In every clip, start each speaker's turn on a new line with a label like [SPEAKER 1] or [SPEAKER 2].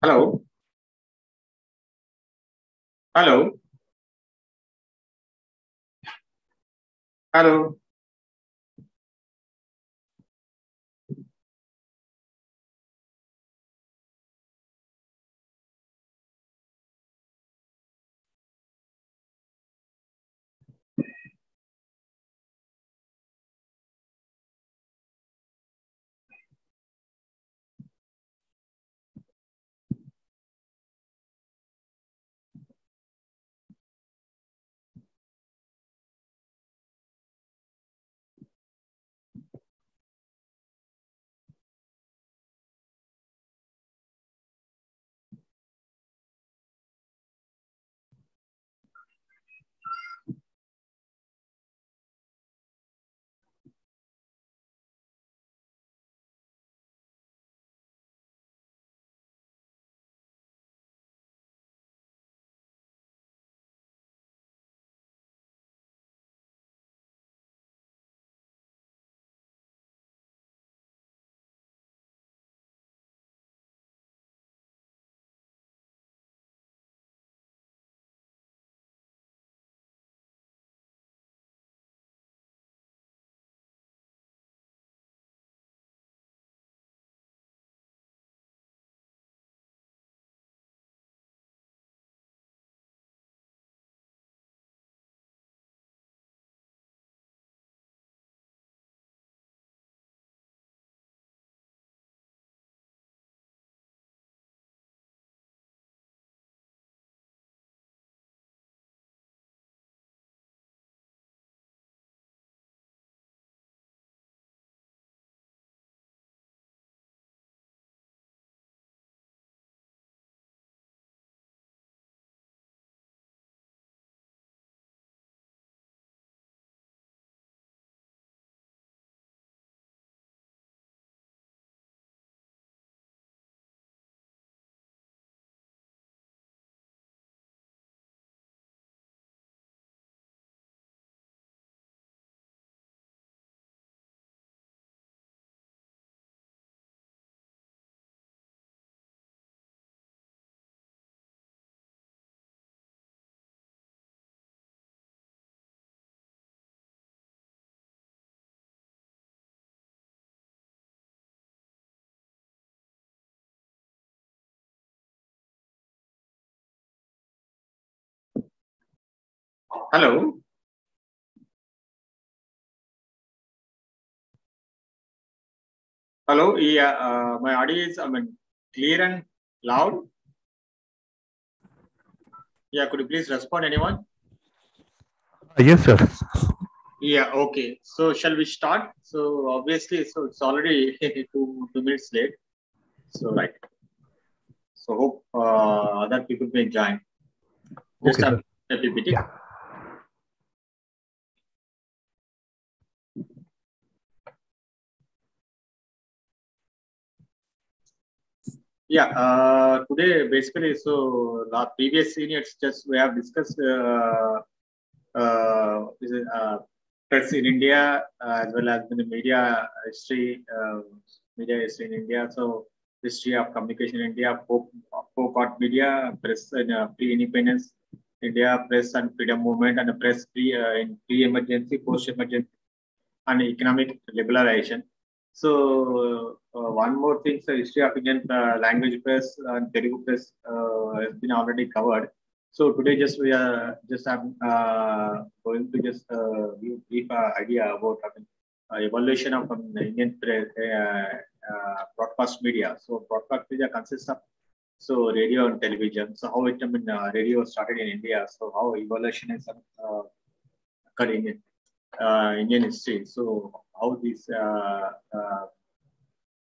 [SPEAKER 1] Hello, hello, hello. Hello, hello. Yeah, my audio is, clear and loud. Yeah, could you please respond, anyone?
[SPEAKER 2] Yes, sir.
[SPEAKER 1] Yeah, okay. So, shall we start? So, obviously, so it's already 2 minutes late. So, right. So, hope other people may join. Just
[SPEAKER 2] Okay,
[SPEAKER 1] a
[SPEAKER 2] sir.
[SPEAKER 1] PPT.
[SPEAKER 2] Yeah.
[SPEAKER 1] Yeah, today basically, so the previous seniors just we have discussed is it, press in India as well as the media history in India. So history of communication in India, folk media, press and pre-independence India, press and freedom movement, and press in pre-emergency, post-emergency, and economic liberalization. So one more thing, so history of Indian language press and Telugu press has been already covered. So today just we are just going to just give brief idea about evolution of the Indian press, broadcast media. So broadcast media consists of radio and television. So how radio started in India. So how evolution is occurred in Indian history. So how this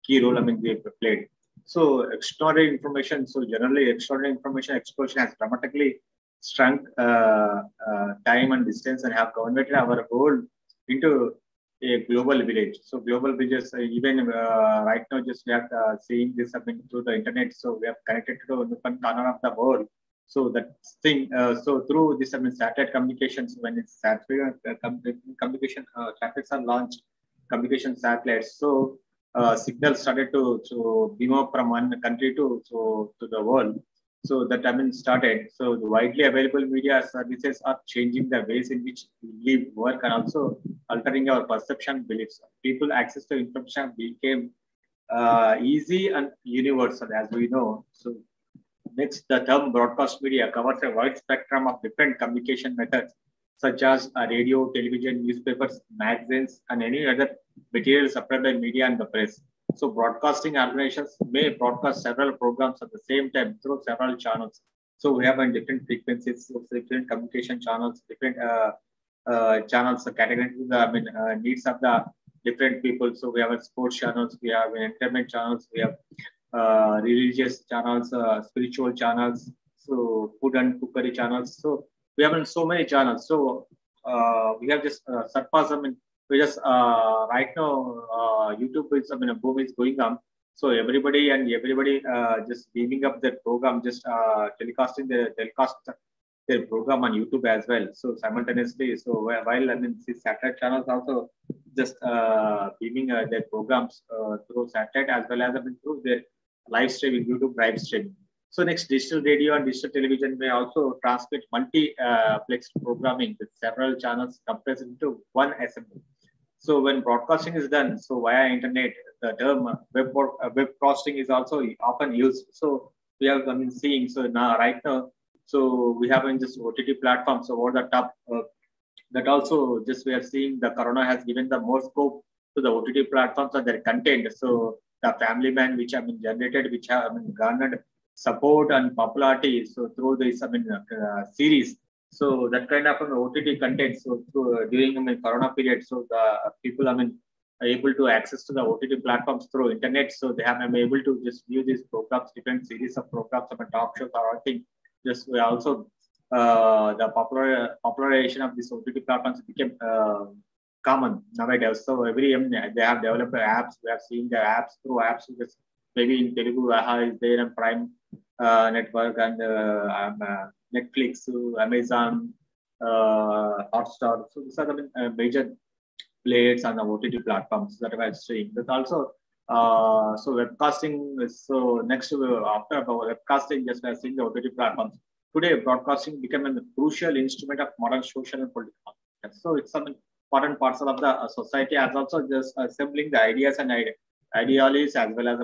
[SPEAKER 1] key role they played. So extraordinary information. So generally, extraordinary information explosion has dramatically shrunk time and distance and have converted our world into a global village. So global villages, even right now, just we are seeing this through the internet. So we are connected to different corner of the world. So that thing, so through this, satellite communications, when it's satellite communication traffics are launched, communication satellites. So signals started to beam up from one country to the world. So that started. So the widely available media services are changing the ways in which we live, work, and also altering our perception beliefs. People access to information became easy and universal, as we know. So next, the term broadcast media covers a wide spectrum of different communication methods, such as radio, television, newspapers, magazines, and any other material supplied by media and the press. So, broadcasting organizations may broadcast several programs at the same time through several channels. So, we have on different frequencies, so different communication channels, different channels, categories, needs of the different people. So, we have sports channels, we have entertainment channels, we have religious channels, spiritual channels, so food and cookery channels. So we have so many channels. So we have just surpassed. We just right now YouTube is a boom is going on. So everybody just beaming up their program, just telecasting their program on YouTube as well. So simultaneously, so while these satellite channels also just beaming their programs through satellite as well as through their live streaming, YouTube live streaming. So next, digital radio and digital television may also transmit multi-plex programming with several channels compressed into one assembly. So when broadcasting is done, so via internet, the term webcasting is also often used. So we have seeing, so now right now, so we have in this OTT platform. So over the top, that also just we are seeing the corona has given the more scope to the OTT platforms and their content. So the Family Man, which generated, which have garnered support and popularity. So through this series, so that kind of OTT content. So through, during corona period, so the people are able to access to the OTT platforms through internet. So they have been able to just view these programs, different series of programs, talk shows, or I think just we also the popularization of these OTT platforms became common nowadays. So every they have developed apps. We have seen the apps through apps. Just maybe in Telugu, Aha is there, and Prime Network, and Netflix, Amazon, Hotstar. So these are the major players on the OTT platforms that I was seeing. But also, so webcasting. So next, after webcasting, just as seeing the OTT platforms. Today, broadcasting became a crucial instrument of modern social and political. So it's some important parts of the society as also just assembling the ideas and ideologies as well as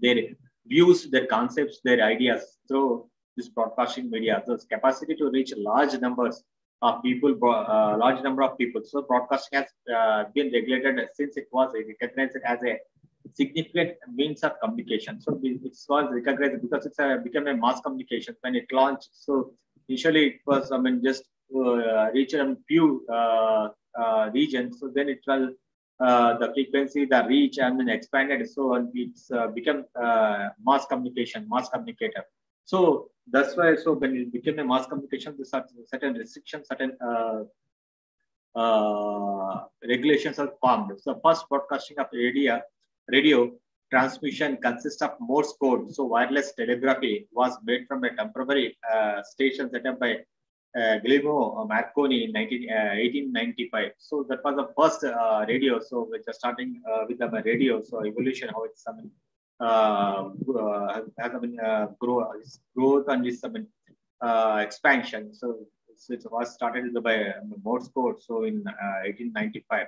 [SPEAKER 1] their views, their concepts, their ideas through this broadcasting media. So its capacity to reach large numbers of people, large number of people. So broadcasting has been regulated since it was recognized as a significant means of communication. So it was recognized because it's become a mass communication when it launched. So initially it was just reach a few regions. So then it will the frequency, the reach, and expanded. So it's become mass communication, mass communicator. So that's why. So when it became a mass communication, there's certain restrictions, certain regulations are formed. So first broadcasting of radio transmission consists of Morse code. So wireless telegraphy was made from a temporary station set up by Guglielmo Marconi in 1895. So that was the first radio. So with the starting with the radio, so evolution, how it's has growth and this expansion. So it was started by Morse code. So in 1895.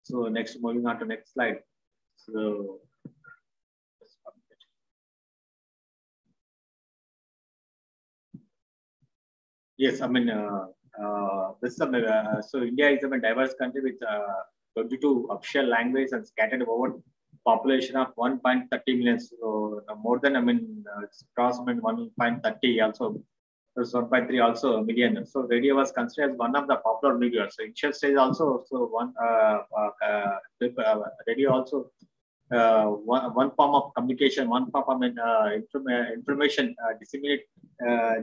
[SPEAKER 1] So next, moving on to next slide. So yes, this so India is a diverse country with 22 official languages and scattered over population of 1.30 million. So more than it's crossed 1.30 also. There's 1.3 also million. So radio was considered as one of the popular media. So initial stage also, so radio also one form of communication, one form of information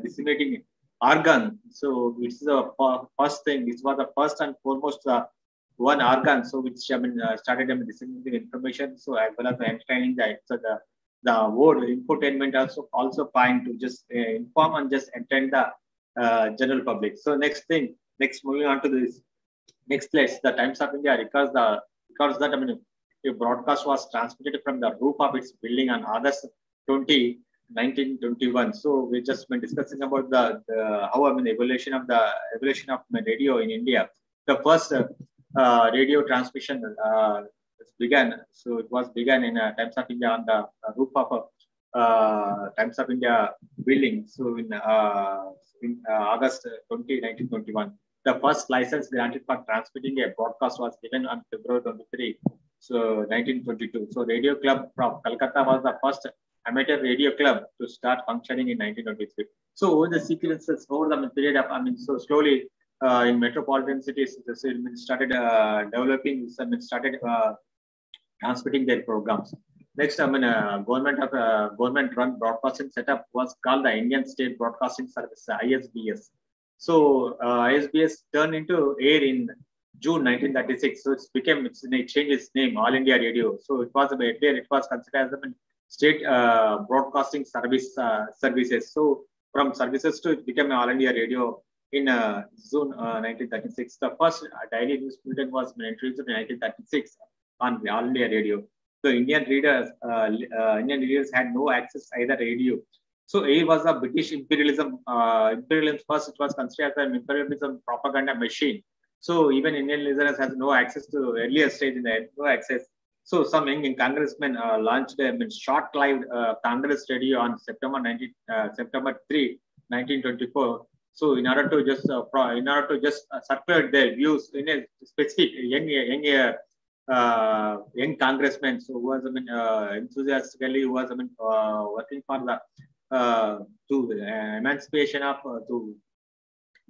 [SPEAKER 1] disseminating organ. So it's the first thing. This was the first and foremost one organ. So which started disseminating information. So as well as entertaining the word infotainment also fine to just inform and just entertain the general public. So next moving on to this next place, the Times of India records the because that, a broadcast was transmitted from the roof of its building on August 20, 1921. So we just been discussing about the how evolution of radio in India. The first radio transmission began. So it was began in Times of India on the roof of a Times of India building. So in August 20, 1921. The first license granted for transmitting a broadcast was given on February 23, so 1922. So Radio Club from Calcutta was the first amateur radio club to start functioning in 1923. So over the sequences, over the period of, so slowly in metropolitan cities, it started developing, started transmitting their programs. Next, government-run broadcasting setup was called the Indian State Broadcasting Service, ISBS. So ISBS turned into air in June 1936. So it changed its name, All India Radio. So it was considered as a state broadcasting services. So from services to it became All India Radio in June 1936. The first daily news bulletin was introduced in 1936 on All India Radio. So Indian readers had no access to either radio. So A was a British imperialism. First, it was considered as an imperialism propaganda machine. So even Indian listeners has no access to earlier stage in the no access. So some Indian congressmen launched a short-lived Congress radio on September 3, 1924. So in order to just circulate their views in a specific young congressman, so who was enthusiastically who was working for the emancipation of to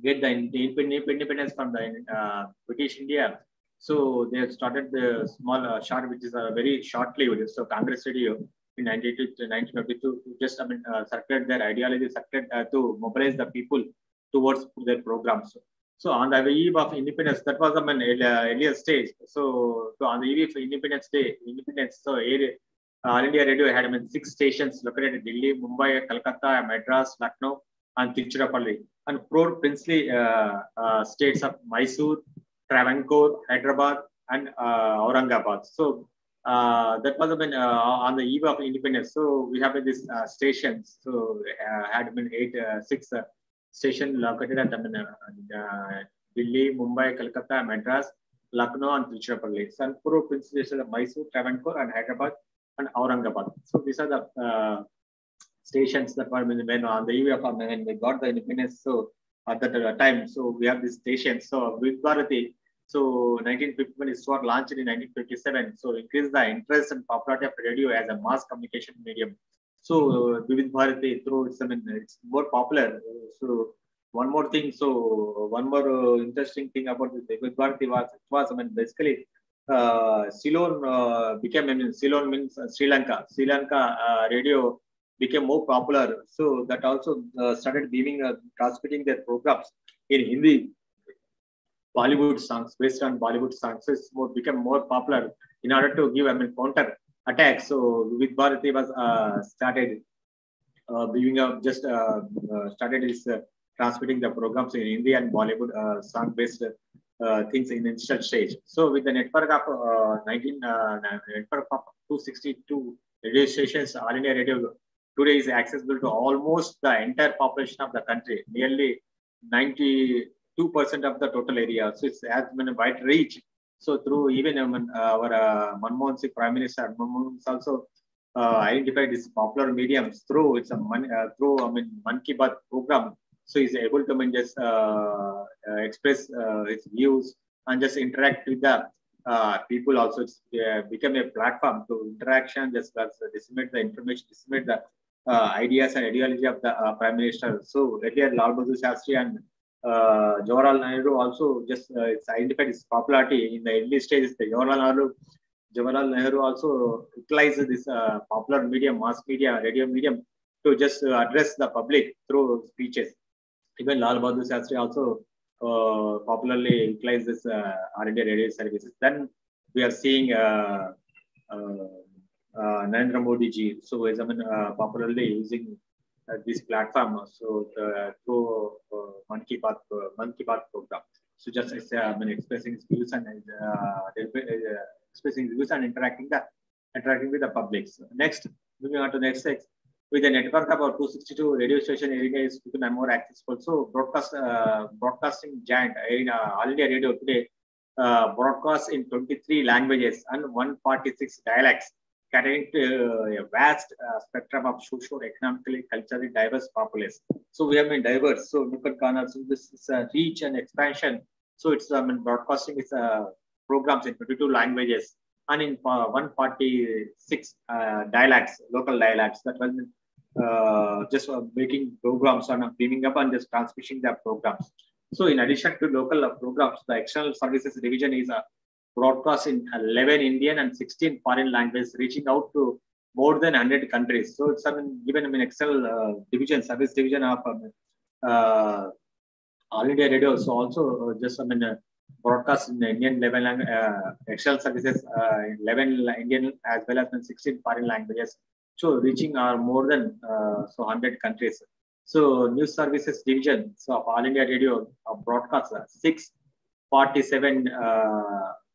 [SPEAKER 1] get the independence from the British India. So they started the small short, which is a very short-lived. So Congress Radio in 1922 to just circulate their ideology, to mobilize the people towards their programs. So on the eve of independence, that was earlier stage. So on the eve of Independence Day, so All India Radio had 6 stations located in Delhi, Mumbai, Calcutta, Madras, Lucknow, and Tiruchirappalli, and 4 princely states of Mysore, Travancore, Hyderabad, and Aurangabad. So that was on the eve of independence. So we have these stations. So had been 6 stations located at Delhi, Mumbai, Calcutta, Madras, Lucknow, and Tiruchirappalli. And 4 princely stations of Mysore, Travancore, and Hyderabad, and Aurangabad. So these are the stations that were when on the eve of when we got the independence. So at that time, so we have these stations. So Vivid Bharati, so 1951 is what launched in 1957. So increased the interest and popularity of radio as a mass communication medium. So Vivid Bharati, through it's more popular. So one more thing. So one more interesting thing about the Vivid Bharati was basically Ceylon became, Ceylon means Sri Lanka. Sri Lanka radio became more popular. So that also started transmitting their programs in Hindi, Bollywood songs, based on Bollywood songs. So it's became more popular in order to give counter attack. So Vivid Bharati was started started is transmitting the programs in Hindi and Bollywood song based things in initial stage. So with the network of 262 radio stations, All India Radio today is accessible to almost the entire population of the country, nearly 92% of the total area. So it has been a wide reach. So through even our Manmohan Singh Prime Minister, Manmohan also identified this popular mediums through Man Ki Baat program. So he's able to just express his views and just interact with the people. Also, it's become a platform to interaction, just disseminate the information, disseminate the ideas and ideology of the Prime Minister. So earlier, Lal Bahadur Shastri and Jawaharlal Nehru also just it's identified its popularity in the early stages. Jawaharlal Nehru also utilized this popular medium, mass media, radio medium to just address the public through speeches. Even Lal Bahadur Shastri also popularly utilized this All India Radio services. Then we are seeing Narendra Modi ji, so is popularly using this platform. So through Man Ki Baat program. So just expressing his views and expressing views and interacting with the public. So next, moving on to next text. With a network of about 262 radio station area is becoming more accessible. So broadcasting giant in All India Radio today broadcasts in 23 languages and 146 dialects, catering to a vast spectrum of socio-economically, culturally diverse populace. So we have been diverse. So look at Ghana. So this is reach and expansion. So it's broadcasting its programs in 22 languages and in 146 dialects, local dialects. That was just making programs and beaming up and just transmitting the programs. So in addition to local programs, the external services division is broadcast in 11 Indian and 16 foreign languages, reaching out to more than 100 countries. So it's given external division, service division of All India Radio. So also just broadcast in Indian level and external services 11 Indian as well as 16 foreign languages. So reaching more than 100 countries. So news services division so of All India Radio broadcasts 647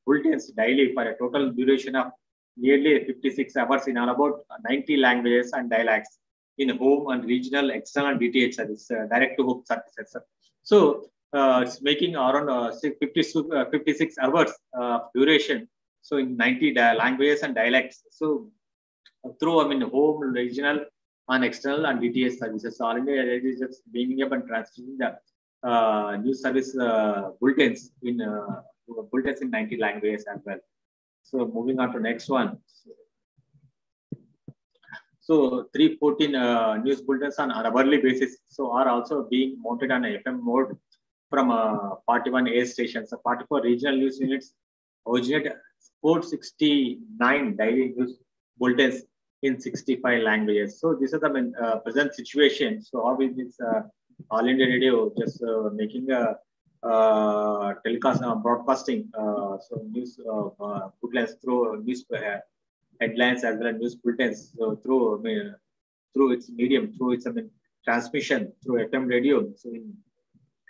[SPEAKER 1] bulletins daily for a total duration of nearly 56 hours in all about 90 languages and dialects in home and regional external DTH service, direct to home services. So it's making around 56 hours duration. So in 90 languages and dialects. So through home, regional, and external and DTH services. So All India Radio is just beaming up and transmitting the news service bulletins in 90 languages as well. So moving on to next one. So 314 news bulletins on an hourly basis. So are also being mounted on a FM mode from 41 A stations. So 44 regional news units originate 469 daily news bulletins in 65 languages. So this is the present situation. So how is this All India Radio just making a telecast, broadcasting so news bulletins through news headlines as well as news bulletins. So through its medium, through its transmission through FM radio. So in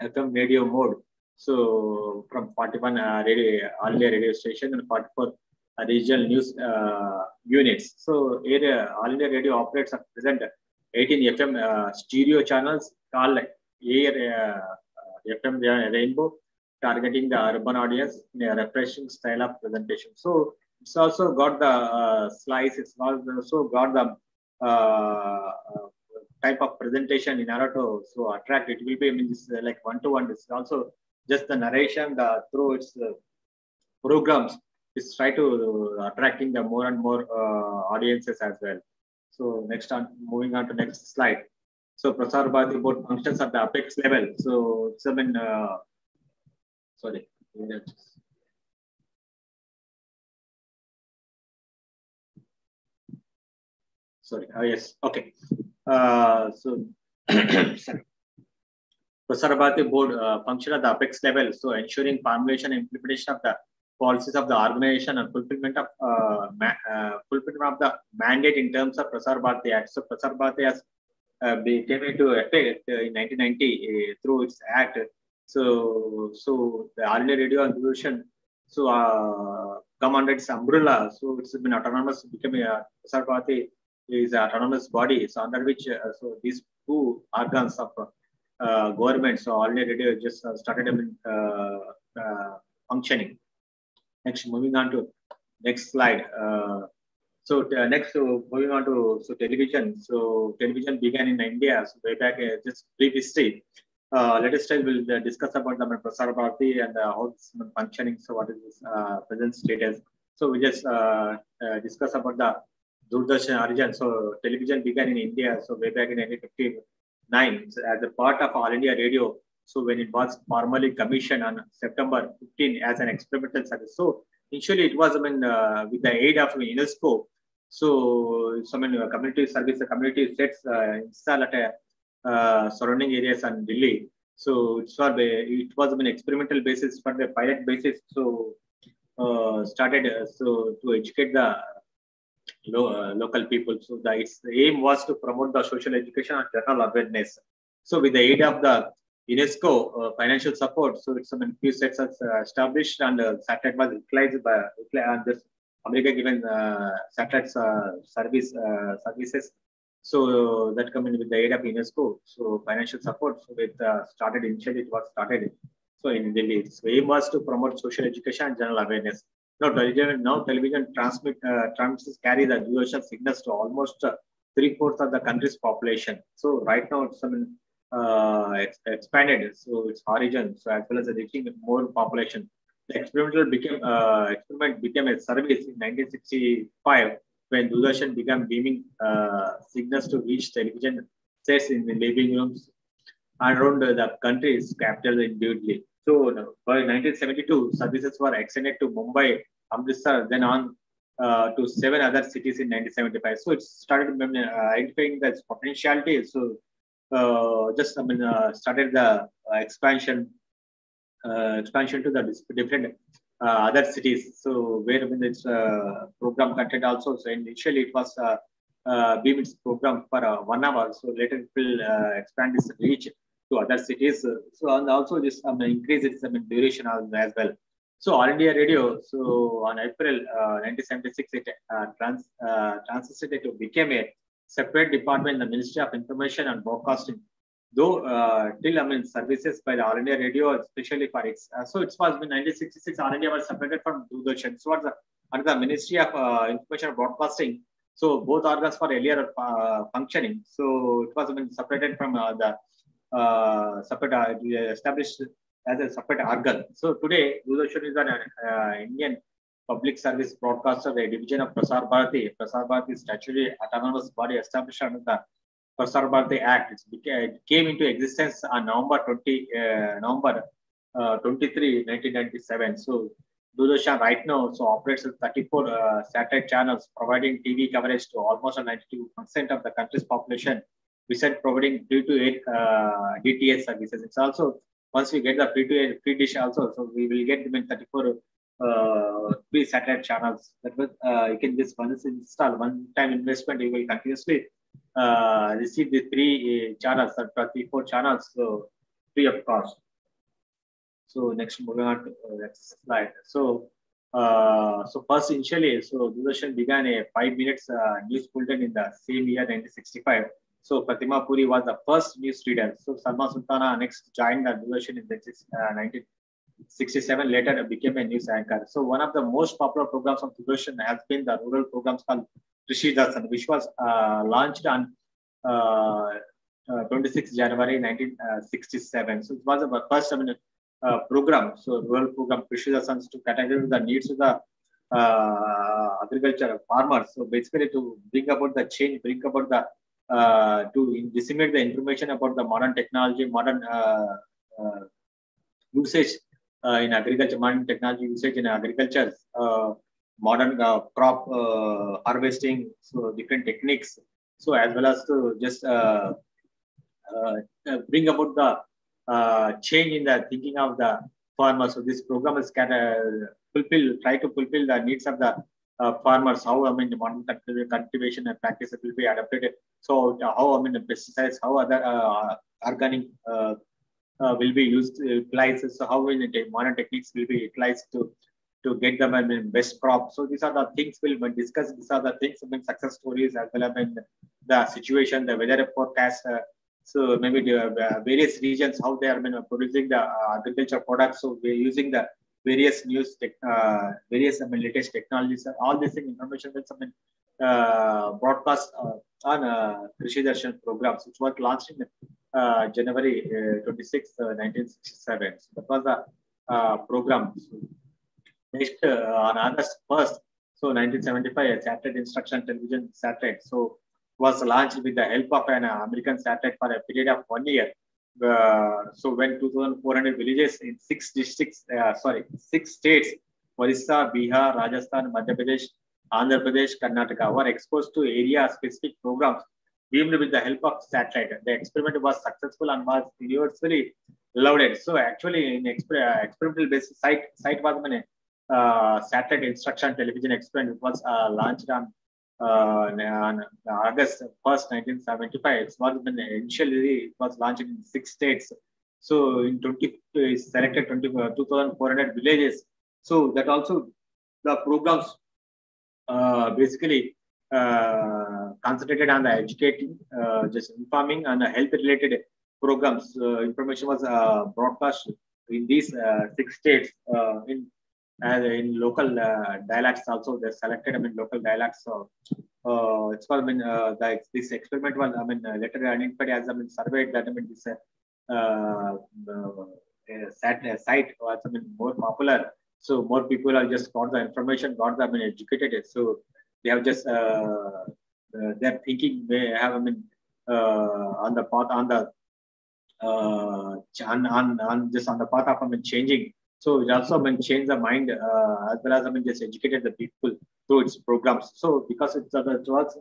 [SPEAKER 1] FM radio mode. So from 41 radio, All India radio station and 44 regional news units. So All India Radio operates at present 18 FM stereo channels called FM Rainbow, targeting the urban audience in a refreshing style of presentation. So it's also got the slice. It's also got the type of presentation in order to attract. It will be like one-to-one. It's also just the narration through its programs. Is try to attracting the more and more audiences as well. So moving on to next slide. So Prasar Bharati board functions at the apex level. So it's sorry. Sorry. Yes. Okay. So Prasar Bharati board function at the apex level. So ensuring formulation and implementation of the policies of the organization and fulfillment of the mandate in terms of Prasar Bharati Act. So Prasar Bharati has came into effect in 1990 through its act. So the All India Radio and Television come under its umbrella. So it's been autonomous, becoming a Prasar Bharati is an autonomous body. So under which so these two organs of government. So All India Radio just started functioning. Next, moving on to next slide. Moving on to television. So television began in India. So way back, just brief history. Let us we'll discuss about the Prasar Bharati and how it's functioning. So what is this present status? So we just discuss about the Doordarshan origin. So television began in India. So way back in 1959 as a part of All India Radio. So when it was formally commissioned on September 15 as an experimental service. So initially it was with the aid of UNESCO. So community service, the community sets installed at surrounding areas and Delhi. So it was an experimental basis for the pilot basis. So started to educate the local people. So its aim was to promote the social education and general awareness. So with the aid of the UNESCO financial support, so it's few sets established and satellite was utilized by America given satellite services. So that come in with the aid of UNESCO. So financial support. So it started initially. It was started. So in Delhi, so aim was to promote social education and general awareness. Now television transmits carry the Doorshan signals to almost three-fourths of the country's population. So right now it's expanded. So its origin, so as well as reaching more population. The experiment became a service in 1965 when Doordarshan began beaming signals to reach television sets in the living rooms around the country's capital individually. So by 1972, services were extended to Mumbai, Amritsar, then on to 7 other cities in 1975. So it started identifying the potentiality. So started the expansion to the different other cities. So where when its program content also. So initially it was beam its program for 1 hour. So later it will expand its reach to other cities. So and also this increase its duration as well. So All India Radio. So on April 1976, it transited to became a separate department in the Ministry of Information and Broadcasting. Though till services by the All India Radio, especially for its so it was in 1966 All India was separated from Doordarshan. So under the Ministry of Information and Broadcasting. So both organs were earlier functioning. So it was separated from the separate established as a separate organ. So today Doordarshan is an Indian public service broadcaster, a division of Prasar Bharati. Prasar Bharati is statutory autonomous body established under the Prasar Bharati Act. It came into existence on November 23, 1997. So Doordarshan right now operates with 34 satellite channels, providing TV coverage to almost 92% of the country's population. Besides providing free-to-air DTH services, it's also once we get the free-to-air free dish also, so we will get them in 34 free satellite channels. That was you can just once install one-time investment, you will continuously receive the three channels, 34 channels, so free of cost. So next, moving on to next slide. So first initially, so Doordarshan began a 5 minutes news bulletin in the same year, 1965. So Pratima Puri was the first news reader. So Salma Sultana next joined the Doordarshan in 1967. Later became a news anchor. So one of the most popular programs of Doordarshan has been the rural programs called Krishi Darshan, which was launched on 26 January 1967. So it was the first program, so rural program Krishi Darshan to categorize the needs of the agriculture farmers. So basically to bring about the change, bring about the to disseminate the information about the modern technology, modern usage in agriculture, modern technology usage in agriculture, modern crop harvesting, so different techniques. So as well as to just bring about the change in the thinking of the farmers. So this program is try to fulfill the needs of the farmers. How the modern cultivation and practices will be adapted. So how the pesticides, how other organic will be utilized. So how modern techniques will be utilized to get them best crop. So these are the things we'll discuss. These are the things, success stories as well as the situation, the weather forecast. So maybe the various regions, how they are producing the agriculture products. So we're using the various various latest technologies. All this information will broadcast on Krishi Darshan programs, which was launched in January 26, 1967. So that was the program. So next, on August 1st, so 1975, a satellite instruction television satellite. So was launched with the help of an American satellite for a period of 1 year. So when 2,400 villages in 6 states, Orissa, Bihar, Rajasthan, Madhya Pradesh, Andhra Pradesh, Karnataka, were exposed to area-specific programs beamed with the help of satellite. The experiment was successful and was universally lauded. So actually, in experimental basis, site was satellite instruction television experiment. It was launched on August 1st, 1975. It was initially it was launched in 6 states. So in 20 selected 2,400 villages. So that also the programs basically concentrated on the educating, just informing and health-related programs. Information was broadcast in these 6 states in local dialects. Also, they selected local dialects. So it's called this experiment was later identified as surveyed that this site was more popular. So more people are just got the information, got them educated. So they have just their thinking may have on the path on just on the path of changing. So it also changed the mind as well as just educated the people through its programs. So because it was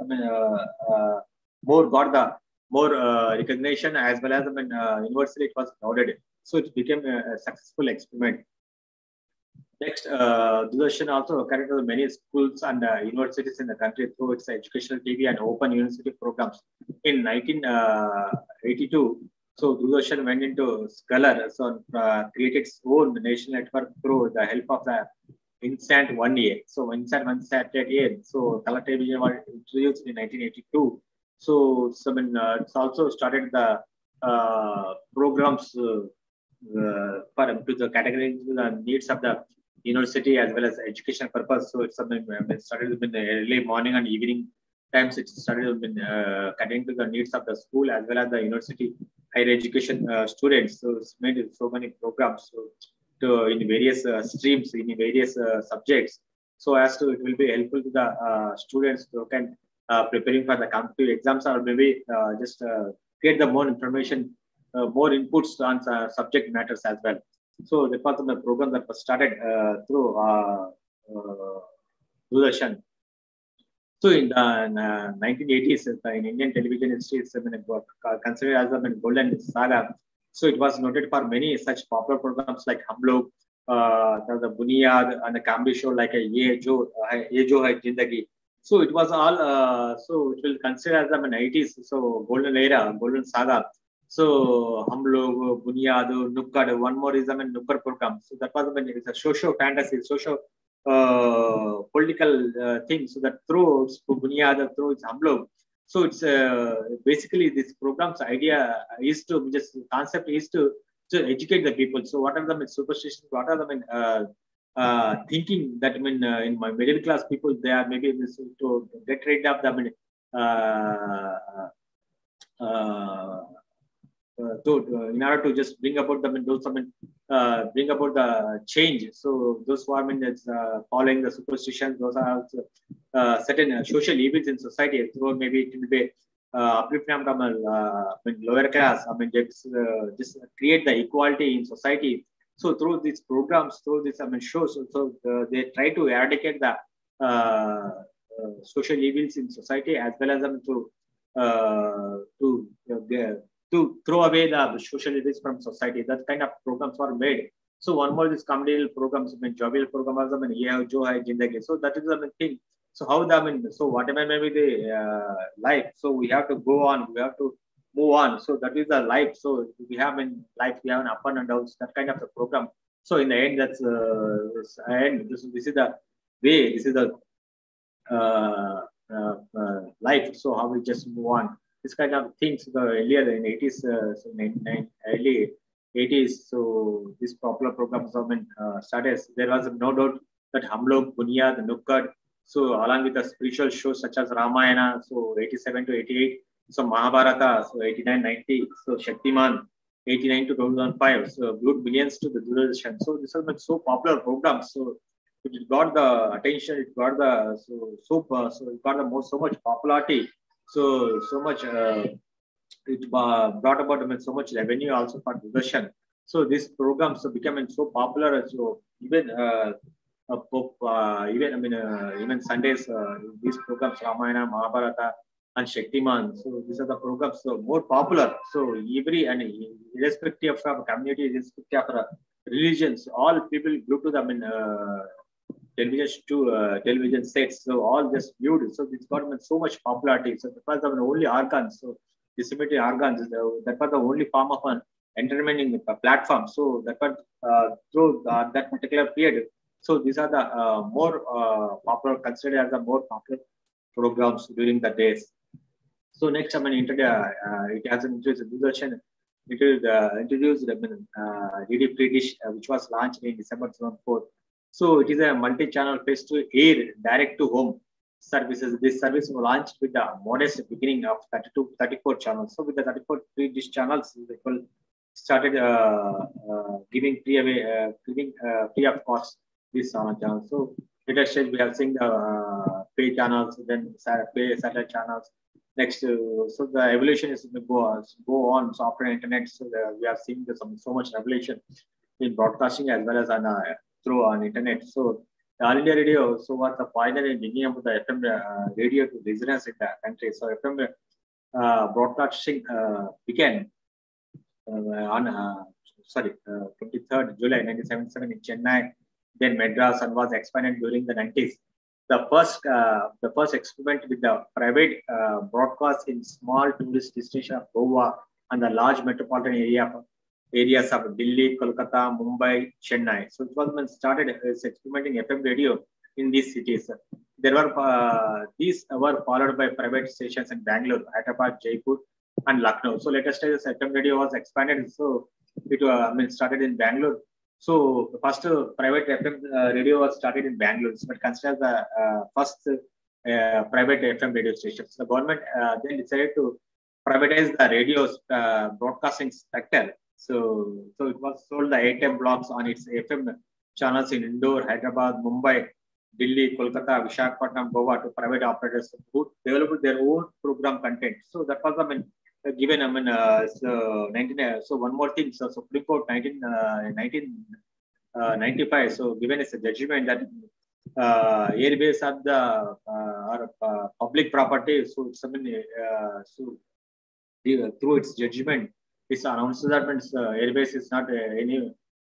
[SPEAKER 1] more got the more recognition as well as universally it was lauded. So it became a successful experiment. Next, Doordarshan also connected many schools and universities in the country through its educational TV and open university programs. In 1982, so Doordarshan went into Scholar, so created its own national network through the help of the Instant 1A. So Instant 1 Saturday, so color television was introduced in 1982. So it's also started the programs for to the category to the needs of the university as well as education purpose. So it's something started in the early morning and evening times. It started cutting to the needs of the school as well as the university higher education students. So it's made so many programs in various streams in various subjects. So as to it will be helpful to the students who can preparing for the competitive exams or maybe just get the more information, more inputs on subject matters as well. So the part of the program that was started through Doordarshan. So in the 1980s, in Indian television industry, it's considered as a golden saga. So it was noted for many such popular programs like Hum Log, the Bunyad, and the comedy show like Ye Jo Hai Jindagi. So it was all. So it will consider as the 80s. So golden era, golden saga. So Hum Log, Bunyad, Nukkad. One more is Nukkad program. So that was it's a social fantasy, social political thing. So that through Bunyad, through its Hum Log. So it's basically this program's idea is to just concept is to educate the people. So what are the superstitions? What are the thinking that in my middle class people they are maybe to get rid of the in order to just bring about bring about the change. So those who are following the superstitions, those are also certain social evils in society. So maybe it will be upliftment from lower class. Just create the equality in society. So through these programs, through this shows, so they try to eradicate the social evils in society as well as to throw away the social evils from society. That kind of programs were made. So one more this comedy programs, jovial programs, Ye Jo Hai Jindagi. So that is the thing. So how so whatever maybe the life. So we have to go on. We have to move on. So that is the life. So we have in life we have an up and downs. That kind of a program. So in the end, that's this is the way. This is the life. So how we just move on. This kind of things earlier in 80s, early 80s. So this popular programs started. There was no doubt that Hum Log, Bunyad, Nukkad. So along with the spiritual shows such as Ramayana, so 87 to 88. So Mahabharata, so 89, 90. So Shaktiman, 89 to 2005. So glued millions to the Doordarshan. So this was so popular programs. So it got the attention. It got the so it got the so much popularity. So much it brought about so much revenue also for Doordarshan. So these programs became so popular. So even even Sundays these programs Ramayana, Mahabharata, and Shaktiman. So these are the programs more popular. So every and irrespective of community, irrespective of religions, all people group to them in television sets. So all just viewed. So this got so much popularity. So that was the only organs. So disseminated organs. That was the only form of an entertaining platform. So that was through that particular period. So these are the more popular, considered as the more popular programs during the days. So next, I mean, it has introduced Doordarshan. It is introduced DD Free Dish, which was launched in December 2004. So it is a multi-channel face-to-air, direct-to-home services. This service was launched with the modest beginning of 32, 34 channels. So with the 34 free dish channels, people started giving free away, giving free of cost these channels. So at that stage, we have seen the pay channels, then pay satellite channels. Next, so the evolution is go on. So after internet, so we have seen so much revolution in broadcasting as well as on through on internet. So the All India Radio so was the pioneer in bringing up the FM radio to listeners in the country. So FM broadcasting began on 23rd July 1977 in Chennai, then Madras, and was expanded during the 90s. The first experiment with the private broadcast in small tourist destination of Goa and the large metropolitan areas of Delhi, Kolkata, Mumbai, Chennai. So it was started as experimenting FM radio in these cities. These were followed by private stations in Bangalore, Hyderabad, Jaipur, and Lucknow. So later stages FM radio was expanded. So it started in Bangalore. So the first private FM radio was started in Bangalore, but considered the first private FM radio station. So the government then decided to privatize the radio's broadcasting sector. So it was sold the ATM blocks on its FM channels in Indore, Hyderabad, Mumbai, Delhi, Kolkata, Visakhapatnam, Goa to private operators who developed their own program content. So that was given, so one more thing. So Supreme Court 1995. So given as a judgment that airbase of the public property. So through its judgment, it's announced that airbase is not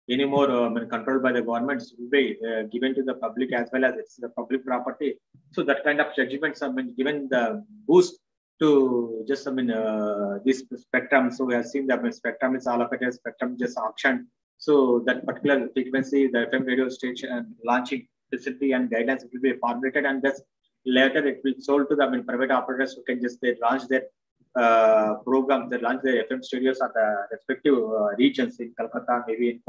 [SPEAKER 1] anymore controlled by the government. It will be given to the public as well as it's the public property. So that kind of judgments have been given the boost to just this spectrum. So we have seen that spectrum is allocated, spectrum just auctioned. So that particular frequency, the FM radio station launching facility and guidelines will be formulated, and just later it will sold to the private operators who can just launch their programs. They launch their FM studios at the respective regions in Calcutta, maybe in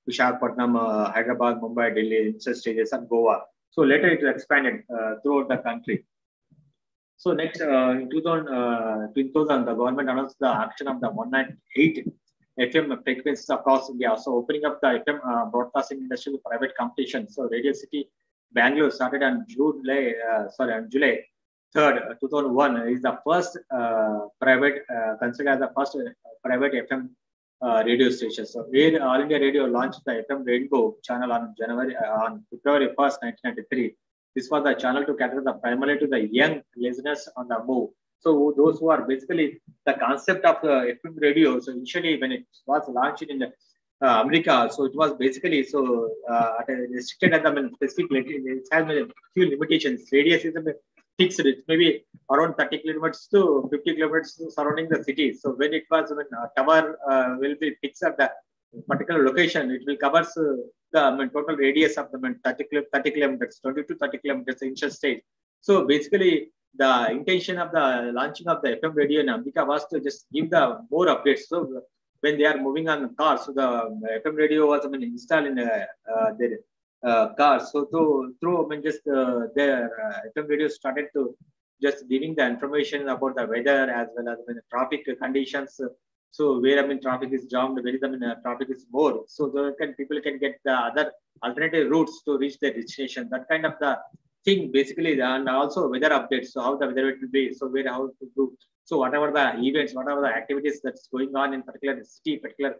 [SPEAKER 1] Visakhapatnam, Hyderabad, Mumbai, Delhi, stages, and Goa. So later it expanded throughout the country. So next, in 2000, the government announced the action of the 198 FM frequencies across India. So opening up the FM broadcasting industry to private competition. So Radio City, Bangalore started on July 3rd, 2001 is the first considered as the first private FM radio station. So All India Radio launched the FM Rainbow channel on February 1st, 1993. This was the channel to cater primarily to the young listeners on the move. So those who are basically the concept of the FM radio. So initially when it was launched in America, so it was basically restricted at the specific. It has a few limitations. Radius is fixed. It's maybe around 30 kilometers to 50 kilometers surrounding the city. So when it was tower will be fixed at the particular location, it will cover the total radius of the 30 kilometers, 20 to 30 kilometers initial stage. So basically, the intention of the launching of the FM radio in America was to just give the more updates. So when they are moving on cars, so the FM radio was installed in their cars. So through their FM radio started to just giving the information about the weather as well as traffic conditions. So where traffic is jammed, where traffic is more. So people can get the other alternative routes to reach their destination. That kind of the thing basically, and also weather updates. So how the weather it will be. So how to do. So whatever the events, whatever the activities that's going on in particular city, particular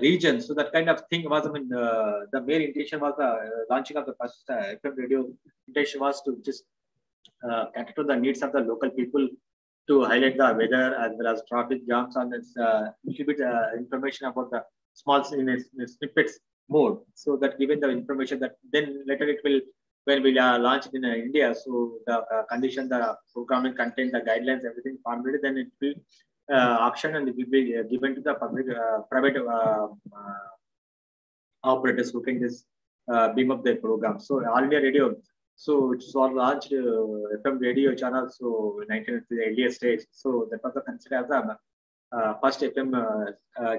[SPEAKER 1] region. So that kind of thing was the main intention was the launching of the first FM radio. Intention was to just cater to the needs of the local people, to highlight the weather as well as traffic jams and little bit information about the small snippets more. So that given the information that then later it will, when we launch in India, so the condition, the programming content, the guidelines, everything formulated, then it will auction and it will be given to the public, private operators who can just beam up their program. So All India Radio, so it was launched FM radio channel, so in 19 the earlier stage. So that was considered as the first FM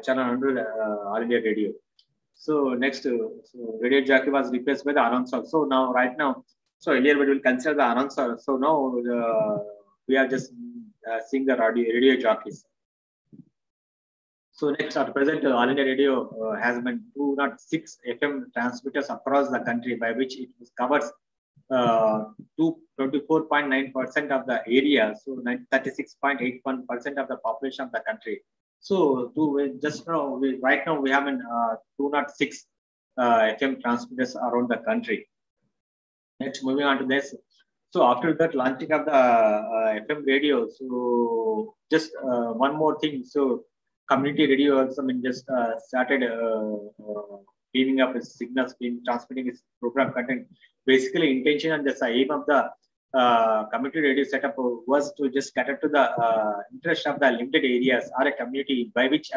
[SPEAKER 1] channel under All India Radio. So next, so radio jockey was replaced by the announcer. So now, right now, so earlier we will consider the announcer. So now we are just seeing the radio jockeys. So next, at present, All India Radio has been 206 FM transmitters across the country, by which it covers 24.9% of the area, so 36.81% of the population of the country. So just now, right now we have 206 FM transmitters around the country. Next, moving on to this. So after that launching of the FM radio, so just one more thing. So community radio also just started beaming up its signals, transmitting its program content. Basically, intention and the aim of the community radio setup was to just cater to the interest of the limited areas or a community by which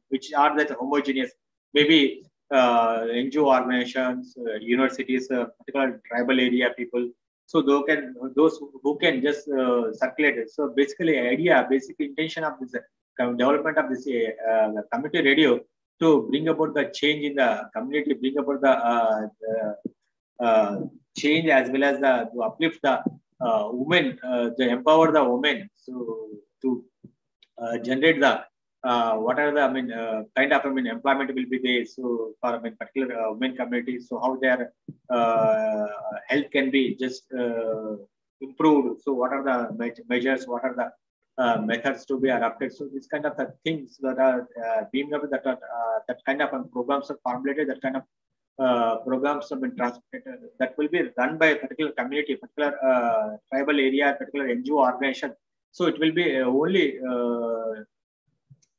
[SPEAKER 1] which are that homogeneous, maybe NGO organizations, universities, particular tribal area people. So those who can just circulate it. So basically, basic intention of this development of this community radio to bring about the change in the community, bring about the change as well as to uplift the women, to empower the women. So to generate the what are the kind of employment will be there. So for particular women communities, so how their health can be just improved. So what are the measures? What are the methods to be adopted? So this kind of things that are being up that kind of programs are formulated. That kind of programs have been transmitted that will be run by a particular community, particular tribal area, particular NGO organization. So it will be only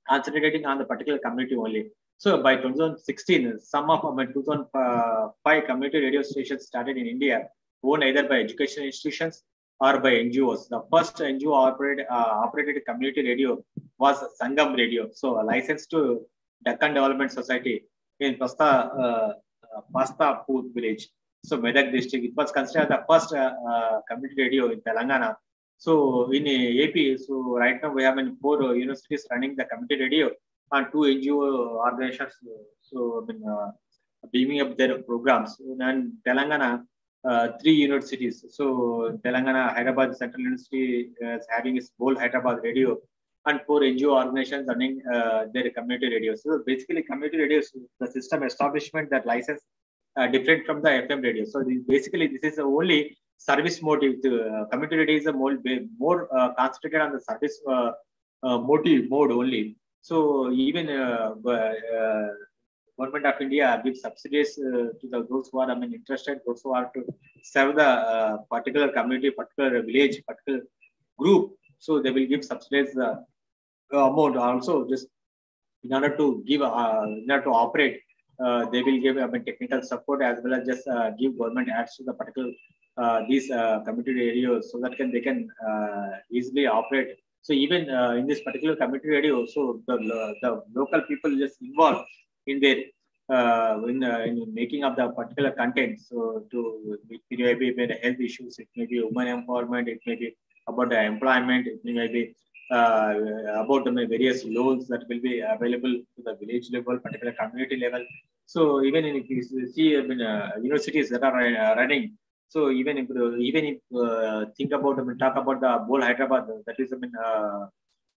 [SPEAKER 1] concentrating on the particular community only. So by 2016, some of 2005 community radio stations started in India, owned either by educational institutions or by NGOs. The first NGO operated community radio was Sangam Radio, so licensed to Deccan Development Society in Pastapur village, so Medak district. It was considered the first community radio in Telangana. So in AP, so right now we have 4 universities running the community radio and 2 NGO organizations. So beaming up their programs. And Telangana, 3 universities. So Telangana, Hyderabad Central University is having its whole Hyderabad radio, and 4 NGO organizations running their community radio. So basically, community radio is the system establishment that license different from the FM radio. So basically, this is the only service motive. Community radio is a more concentrated on the service motive mode only. So even Government of India gives subsidies to those who are interested, those who are to serve the particular community, particular village, particular group. So they will give subsidies amount also, just in order to give in order to operate. They will give technical support as well as just give government ads to the particular these community areas, so that they can easily operate. So even in this particular community radio, so the local people just involved in their in making of the particular content. So it may be health issues, it may be women empowerment, it may be about the employment, it may be about the various loans that will be available to the village level, particular community level. So even if you see universities that are running, so even if think about talk about the whole Hyderabad, that is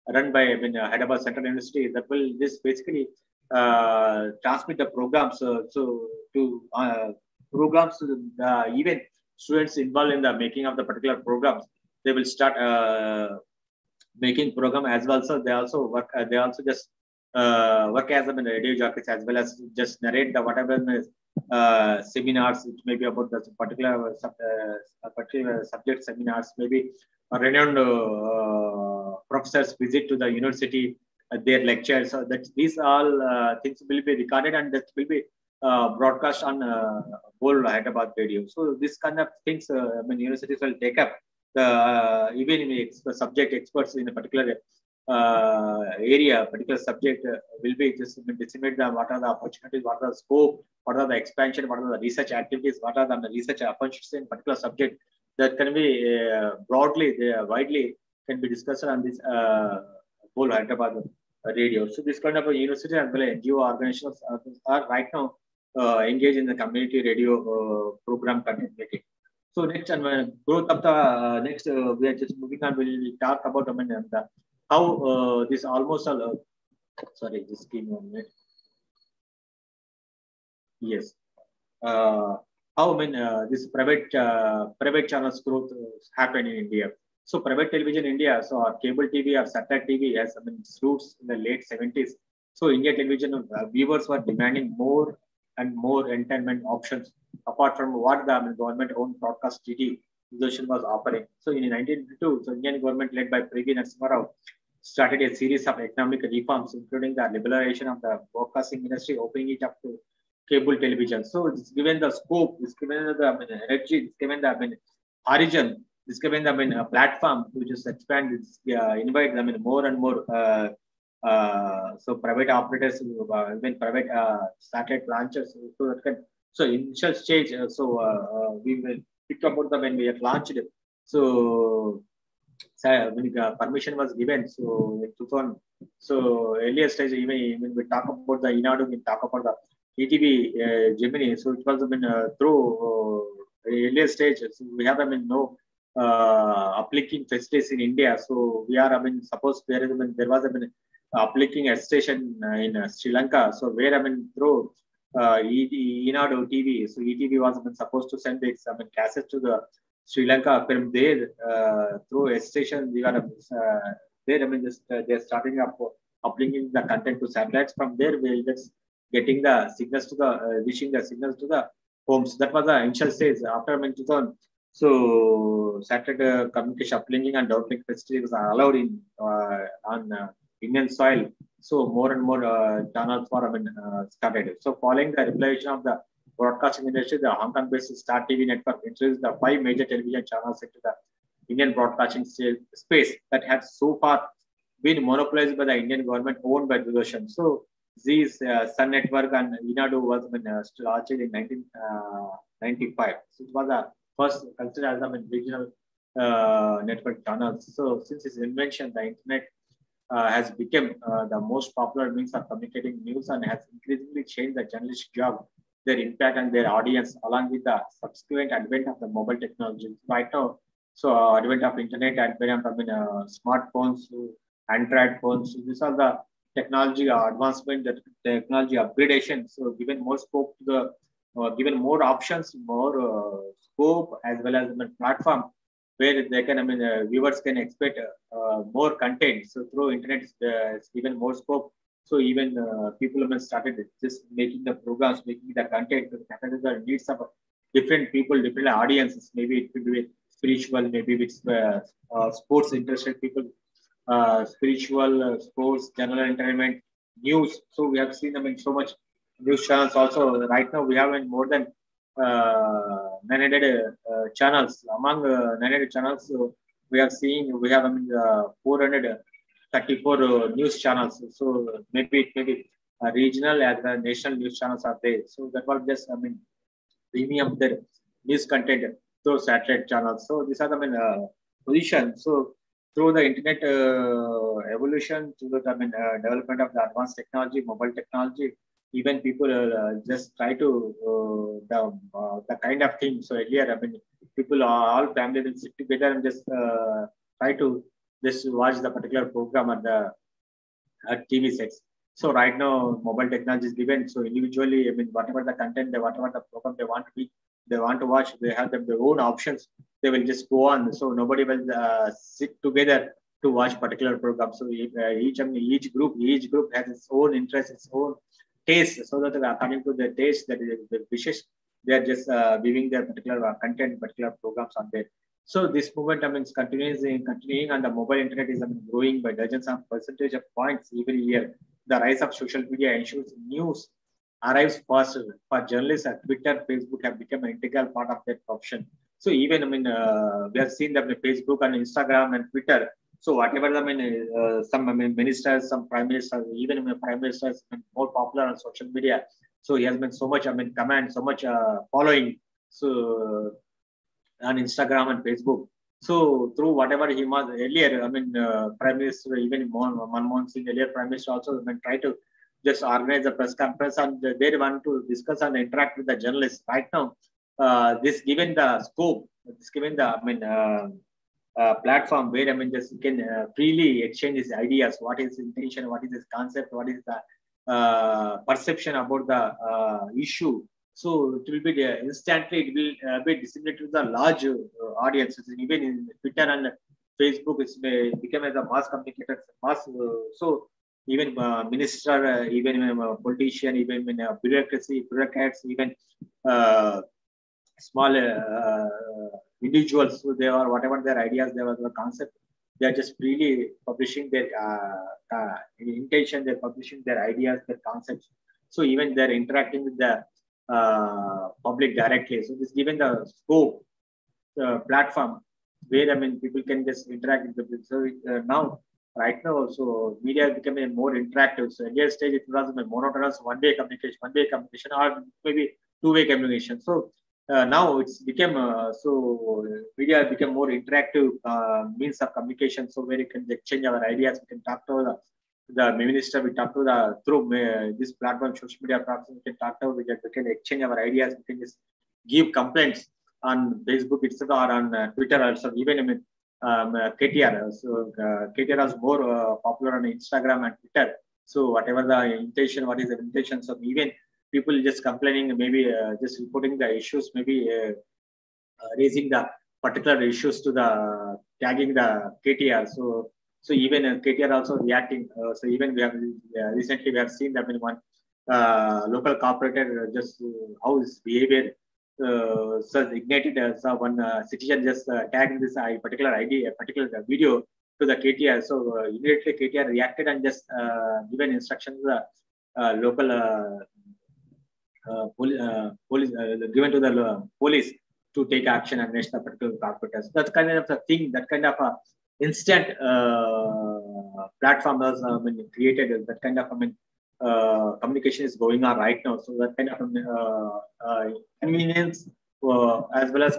[SPEAKER 1] run by Hyderabad Central University, that will just basically transmit the programs. So to programs, even students involved in the making of the particular programs, they will start making program as well. So they also work. They also just work as a radio jockeys, as well as just narrate the whatever seminars. It may be about the particular subject seminars. Maybe a renowned professors visit to the university, their lectures. So that these all things will be recorded and that will be broadcast on whole Hyderabad radio. So this kind of things, universities will take up. Even the subject experts in a particular area, particular subject will be just decimate the what are the opportunities, what are the scope, what are the expansion, what are the research activities, what are the research opportunities in particular subject that can be broadly, widely can be discussed on this whole Hyderabad radio. So this kind of a university as well as NGO organizations are right now engaged in the community radio program content making. So next, and growth of the next, we are just moving on. We'll talk about how this almost sorry, just give me 1 minute. Yes, how this private channels growth happened in India. So private television in India, so our cable TV or satellite TV has its roots in the late 70s. So India television viewers were demanding more and more entertainment options apart from what the government-owned broadcast TV Doorshan was offering. So in 1952, so Indian government led by P.V. Narasimha Rao started a series of economic reforms, including the liberalization of the broadcasting industry, opening it up to cable television. So it's given the scope, it's given the energy, it's given the origin, it's given the a platform to just expand, it's invite more and more so private operators, even private satellite launchers. So that can, so initial stage, we will pick about the when we have launched it. So when permission was given, so in 2000, so earlier stage, even when we talk about the Inadu, we talk about the ETV Gemini. So it was through earlier stage. So we have no uplinking facilities in India. So we are suppose there is there was uplinking station in Sri Lanka. So where through Inadu TV. So ETV was supposed to send its cassettes to the Sri Lanka. From there through a station we are there. Just they're starting up uplinking the content to satellites. From there we'll just getting the signals to the reaching the signals to the homes. That was the initial stage. After 2000, so satellite communication uplinking and downlink facilities are allowed in on Indian soil. So more and more channels were started. So following the revelation of the broadcasting industry, the Hong Kong-based Star TV network introduced the 5 major television channels into the Indian broadcasting space that had so far been monopolized by the Indian government, owned by Doorshan. So Z's Sun Network and Inadu was launched in 1995. So it was the first considered as a regional network channels. So since its invention, the internet has become the most popular means of communicating news and has increasingly changed the journalist job, their impact and their audience, along with the subsequent advent of the mobile technology. Right now, so advent of internet, advent of smartphones, Android phones. These are the technology advancement, the technology upgradation. So given more scope to the, given more options, more scope as well as the platform where they can, viewers can expect more content. So through internet, it's given more scope. So even people have started just making the programs, making the content to cater the needs of different people, different audiences. Maybe it could be with spiritual, maybe with sports interested people, spiritual, sports, general entertainment, news. So we have seen them in so much news channels. Also, right now we have more than 900 channels. Among 900 channels, we have seen we have 434 news channels. So maybe regional as the national news channels are there. So that was just premium their news content through satellite channels. So these are the position. So through the internet evolution, through the development of the advanced technology, mobile technology, even people just try to the kind of thing. So earlier, people all family will sit together and just try to just watch the particular program at the TV sets. So right now, mobile technology is given. So individually, whatever the content, whatever the program they want to be, they want to watch, they have their own options. They will just go on. So nobody will sit together to watch particular program. So each group has its own interest, its own taste. So that according to the taste, that is the wishes, they are just viewing their particular content, particular programs on there. So this movement, is continuing, and the mobile internet is growing by dozens of percentage of points every year. The rise of social media ensures news arrives faster. For journalists, Twitter, Facebook have become an integral part of their profession. So even we have seen that Facebook and Instagram and Twitter. So whatever some ministers, some prime ministers, even prime ministers been more popular on social media. So he has been so much command, so much following. So on Instagram and Facebook. So through whatever he was earlier, Prime Minister, even Manmohan Singh, earlier Prime Minister also try to just organize a press conference and they want to discuss and interact with the journalists. Right now, this given the scope, this given the platform where just you can freely exchange his ideas. What is his intention? What is his concept? What is the perception about the issue? So it will be instantly, it will be disseminated to the large audiences. Even in Twitter and Facebook, it's become as a mass communicator, mass. So even minister, even politician, even bureaucrats, even small individuals, so they are whatever their ideas, the concept, they are just freely publishing their intention, they're publishing their ideas, their concepts. So even they're interacting with the public directly. So this given the scope, platform where people can just interact with the. So now, right now, so media is becoming more interactive. So earlier stage it was a monotonous one-way communication, or maybe two-way communication. So now it's become media become more interactive means of communication. So where you can exchange our ideas, we can talk to the minister, we talk to the through this platform, social media platform, we can talk to, we can exchange our ideas, we can just give complaints on Facebook itself or on Twitter also. Even KTR, so KTR is more popular on Instagram and Twitter. So whatever the intention, what is the intention? So even people just complaining, maybe just reporting the issues, maybe raising the particular issues to the tagging the KTR. So even KTR also reacting. So even we have recently we have seen that in one local corporator just how his behavior so ignited. So one citizen just tagged this particular ID, a particular video to the KTR. So immediately KTR reacted and just given instructions to the local police, given to the police to take action against the particular corporators. That's kind of a thing, that kind of a instant platform was created. That kind of communication is going on right now. So that kind of convenience as well as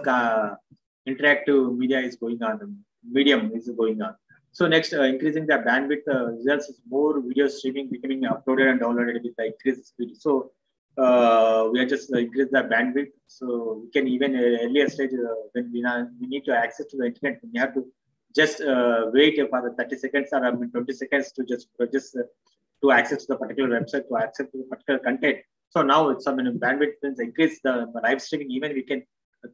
[SPEAKER 1] interactive media is going on. Medium is going on. So next, increasing the bandwidth results is more video streaming becoming uploaded and downloaded with the increased speed. So we are just increase the bandwidth. So we can even earlier stage when we need to access to the internet, we have to just wait for the 30 seconds or 20 seconds to just to access to the particular website, to access to the particular content. So now it's bandwidth means increase the live streaming. Even we can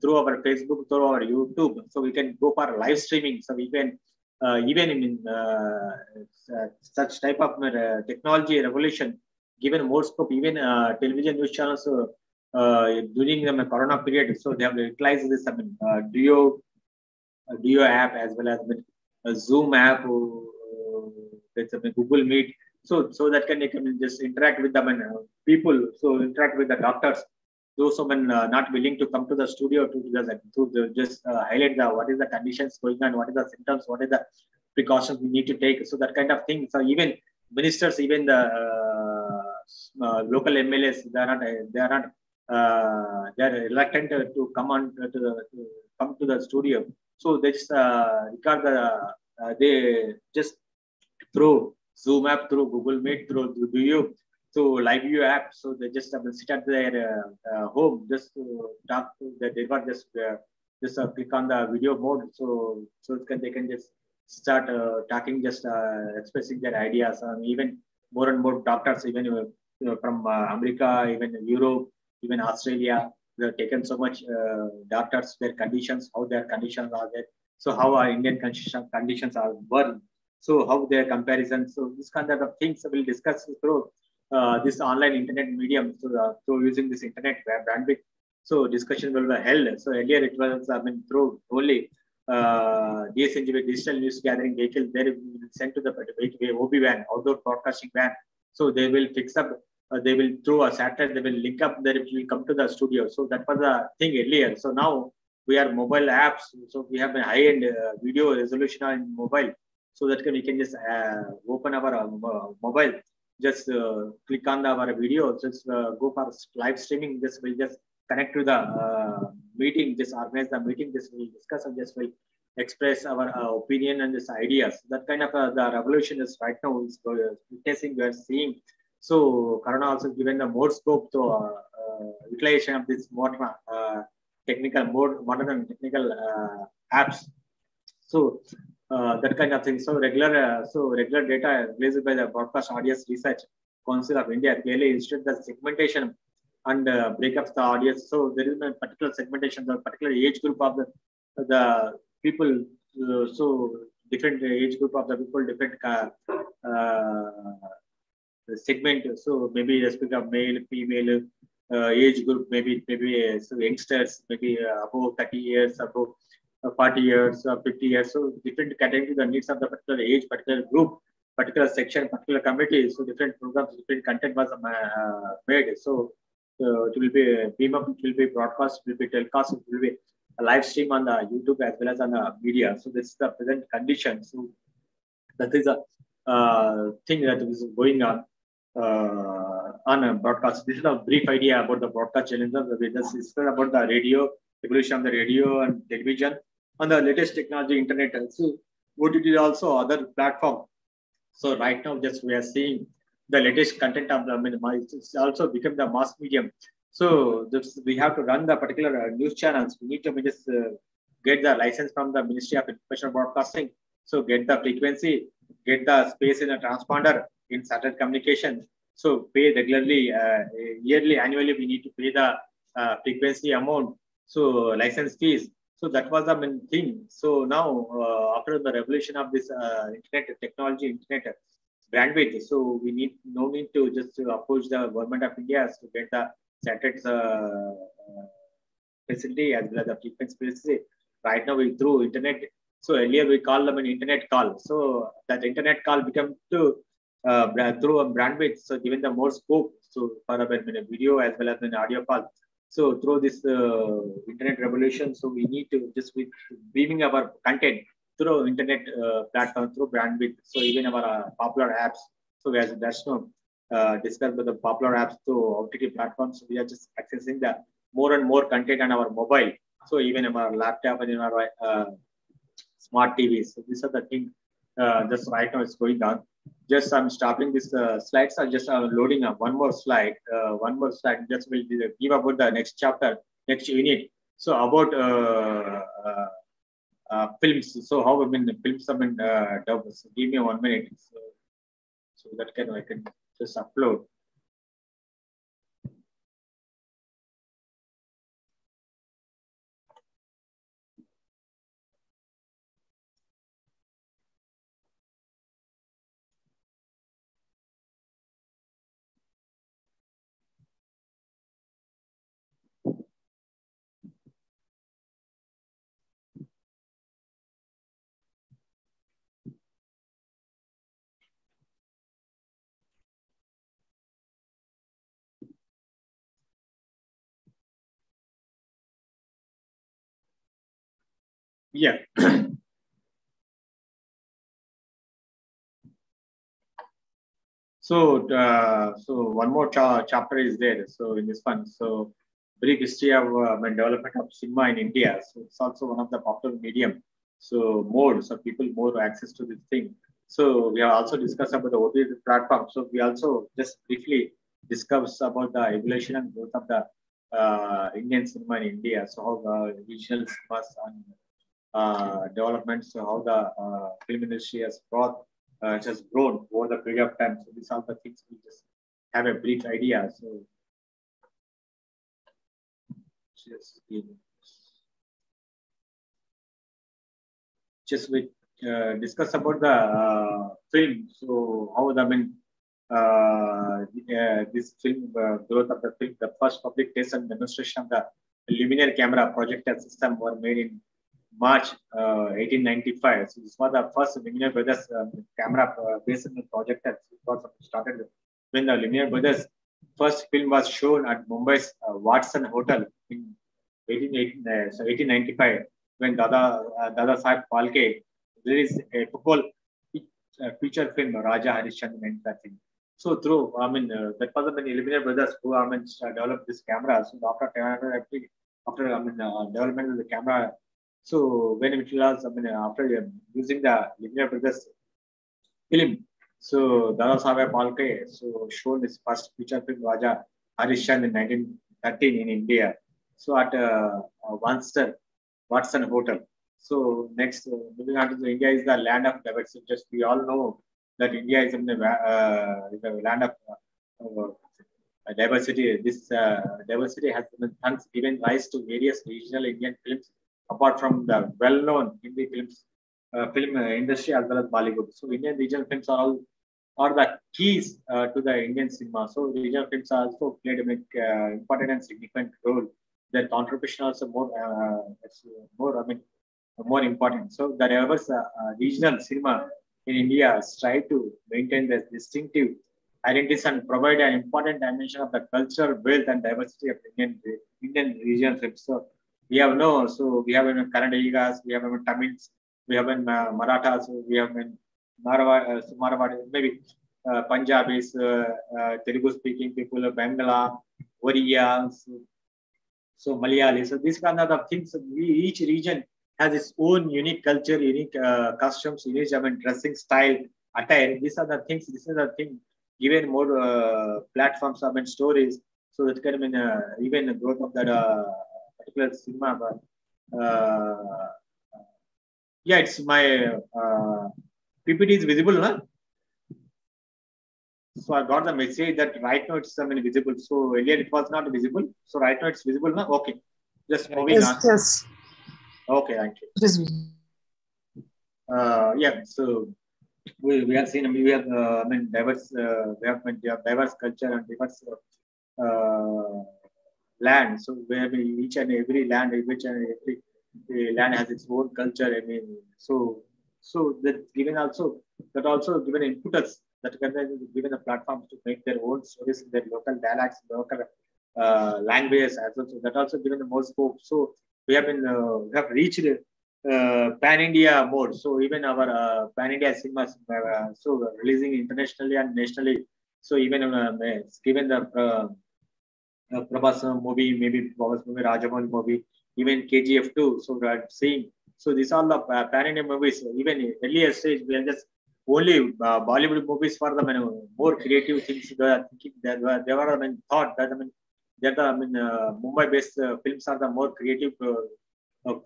[SPEAKER 1] through our Facebook, through our YouTube. So we can go for live streaming. So we can even in such type of technology revolution, given more scope, even television news channels during the corona period. So they have utilized this Duo app as well as Zoom app, that's Google Meet. So that they can just interact with them and people. So interact with the doctors. Those who are not willing to come to the studio to just highlight what is the conditions going on, what is the symptoms, what is the precautions we need to take. So that kind of thing. So even ministers, even the local MLAs, they are reluctant to come on come to the studio. So they just record they just through Zoom app, through Google Meet, through Duo, through Live View app. So they just sit at their home just to talk to the deliver, just click on the video mode. So they can just start talking, just expressing their ideas. Even more and more doctors, even from America, even Europe, even Australia, they have taken so much doctors, their conditions, how their conditions are there. So how our Indian conditions were. So how their comparisons. So this kind of things we'll discuss through this online internet medium. So through using this internet bandwidth. So discussion will be held. So earlier it was through only DSNG, digital news gathering vehicle. They will send to the OB van, outdoor broadcasting van. So they will fix up. They will through a satellite. They will link up. Then it will come to the studio. So that was the thing earlier. So now we are mobile apps. So we have a high-end video resolution on mobile. so that we can just open our mobile, just click on our video, just go for live streaming. Just we'll just connect to the meeting, just organize the meeting, just we'll discuss and just we'll express our opinion and this ideas. That kind of the revolution is right now is witnessing, we are seeing. So Corona also given the more scope to utilization of this modern modern and technical apps. So that kind of thing. So regular data released by the Broadcast Audience Research Council of India clearly illustrates the segmentation and breakup of the audience. So there is a particular segmentation, the particular age group of the people. So different age group of the people, different segment. So maybe respect of male, female, age group, maybe so youngsters, maybe above 30 years, above 40 years, 50 years. So different category, the needs of the particular age, particular group, particular section, particular committee. So different programs, different content was made. So it will be beam up, it will be broadcast, it will be telecast, it will be a live stream on the YouTube as well as on the media. So this is the present condition. So that is a thing that is going on a broadcast. This is a brief idea about the broadcast challenges. We just discussed about the radio, evolution of the radio and television, and the latest technology, internet. So OTT also other platform. So right now, just we are seeing the latest content of the it's also become the mass medium. So this, we have to run the particular news channels. We need to just get the license from the Ministry of Information Broadcasting. So get the frequency, get the space in a transponder in satellite communication. So pay regularly, yearly, annually, we need to pay the frequency amount. So license fees. So that was the main thing. So now after the revolution of this internet technology, internet bandwidth, so we need no need to just approach the government of India to get the satellite facility as well as the frequency facility. Right now we through internet. So earlier we call them an internet call. So that internet call become to through a bandwidth. So given the more scope, so for a video as well as an audio call. So through this internet revolution, so we need to just be beaming our content through internet platform, through bandwidth. So even our popular apps. So as that's no discussed with the popular apps through OTT platforms, so we are just accessing the more and more content on our mobile. So even in our laptop and in our smart TVs. So these are the things just right now is going on. Just I'm stopping this slides. I'm just loading up one more slide. Just will give about the next chapter, next unit. So about films. So how the films have been dubbed. So give me 1 minute. So that I can just upload. Yeah. So one more chapter is there. So in this one, so brief history of development of cinema in India. So it's also one of the popular medium. So more, so people more access to this thing. So we have also discussed about the OTT platform. So we also just briefly discuss about the evolution and growth of the Indian cinema in India. So how the regional cinemas and developments, so how the film industry has brought. It has grown over the period of time. So these are the things we just have a brief idea. So just we discuss about the film. So how this film growth of the film, the first public test and demonstration of the luminaire camera projector system were made in March 1895. So this was the first Lumiere Brothers camera based on the projector. It was started when the Lumiere Brothers first film was shown at Mumbai's Watson Hotel in 1895 when Dada Saheb Phalke released a Popol feature film Raja Harishchandra 1913. So through, that was the Illuminated brothers who, developed this camera. So after development of the camera, so when it was, after using the Illuminated brothers film, so Dada Sabe Palke so shown his first feature film Raja Harishchandra in 1913 in India. So at Watson Hotel. So next, moving on to India is the land of diversity. Just we all know that India is in the land of diversity. This diversity has thus given rise to various regional Indian films, apart from the well-known Hindi film industry as well as Bollywood. So Indian regional films are the keys to the Indian cinema. So regional films also played an important and significant role. Their contribution also more important. So the diverse regional cinema in India strive to maintain the distinctive identities and provide an important dimension of the culture, wealth, and diversity of Indian regional films. So we have we have in Kannadigas, we have in Tamils, we have in Marathas, we have in Marathwadi, maybe Punjabis, Telugu-speaking people, Bangla, Oriya, so Malayali. So these kind of things, each region has its own unique culture, unique costumes, unique dressing style, attire. These are the things. This is the thing. Given more platforms, stories, so it can even the growth of that particular cinema. But yeah, it's my PPT is visible, huh? So I got the message that right now it's visible. So earlier it was not visible. So right now it's visible now. Okay, just moving on.
[SPEAKER 3] Yes.
[SPEAKER 1] Okay, thank you. Yeah, so we have seen we have diverse we have diverse culture and diverse land. So where each and every land, every land has its own culture. So that given also given inputs that can given the platforms to make their own stories in their local dialects, local languages as well. So that also given the more scope. So we have reached pan India mode. So even our pan India cinemas, so releasing internationally and nationally. So even given the Prabhas movie, maybe Prabhas movie, Rajamouli movie, even KGF2. So we are seeing. So these are the pan India movies. Even earlier stage, we are just only Bollywood movies for the more creative things. They were thought that Mumbai-based films are the more creative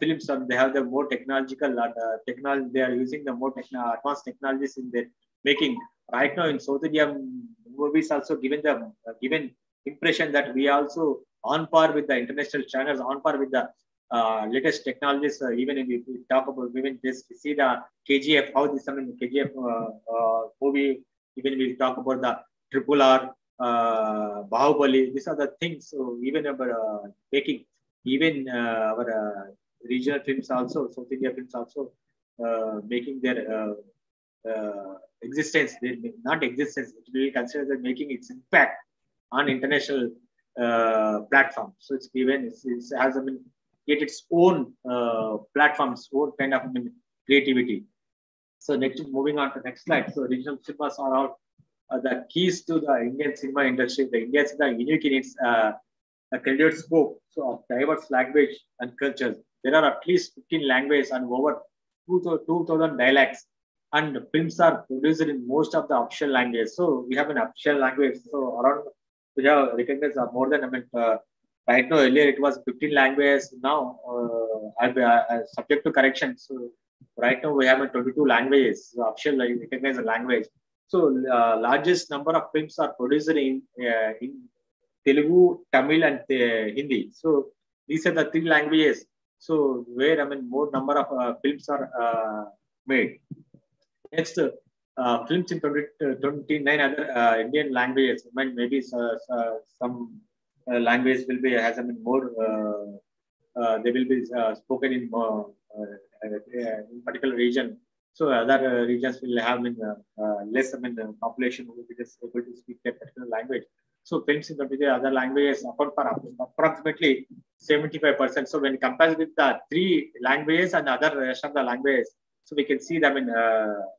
[SPEAKER 1] films, and they have the more technological technology. They are using the more advanced technologies in their making. Right now in South India movies also given the given impression that we are also on par with the international standards, on par with the latest technologies. Even if we talk about even this, we see the KGF, how this KGF movie. Even we talk about the Triple R, Bahubali. These are the things. So even about making, even our regional films also, South India films also making their existence, not existence, it will be considered as making its impact on international platform. So it's given, it has create its own platforms, own kind of creativity. So next, moving on to the next slide. So regional cinemas are all the keys to the Indian cinema industry. The India is unique in its credited scope of diverse language and cultures. There are at least 15 languages and over 2,000 dialects, and films are produced in most of the official languages. So we have an official language. So around we have recognized more than right now. Earlier it was 15 languages. Now subject to correction. So right now we have 22 languages, official recognized language. So largest number of films are produced in Telugu, Tamil, and Hindi. So these are the three languages. So where more number of films are made. Next, films in 29 other Indian languages. Maybe some language will be has more. They will be spoken in particular region. So other regions will have less population who will be just able to speak that particular language. So films in the other languages account for approximately 75%. So when compared with the three languages and other rest of the languages, So we can see that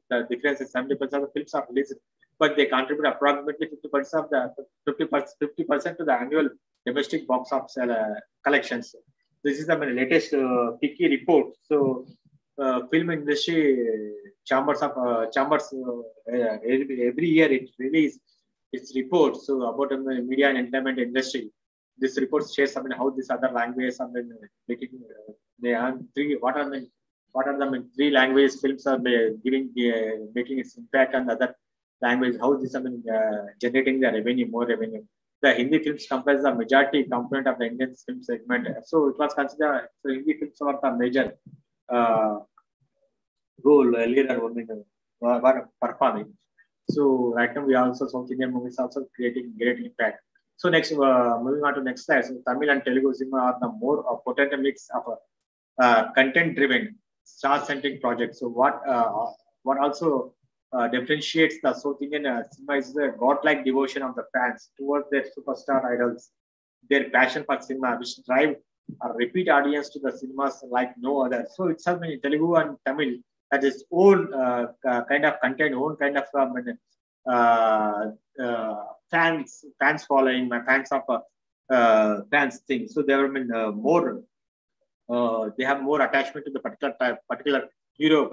[SPEAKER 1] the difference is 70% of the films are released, but they contribute approximately 50% of the 50% to the annual domestic box office collections. This is the latest Kiki report. So film industry chambers every year it releases its reports so about the media and entertainment industry. This report shares how these other languages making they are three what are the three languages films are giving making its impact on other language, how this generating the revenue, more revenue. The Hindi films comprise the majority component of the Indian film segment. So it was considered so Hindi films are the major role earlier were performing. So right now we also South Indian movies also creating great impact. So next moving on to next slide. So Tamil and Telugu cinema are the more potent mix of content driven star centric projects. So what also differentiates the South Indian cinema is the godlike devotion of the fans towards their superstar idols, their passion for cinema, which drive a repeat audience to the cinemas like no other. So it's something in Telugu and Tamil that is own kind of content, own kind of fans following, my fans of fans thing. So there have been more. They have more attachment to the particular hero,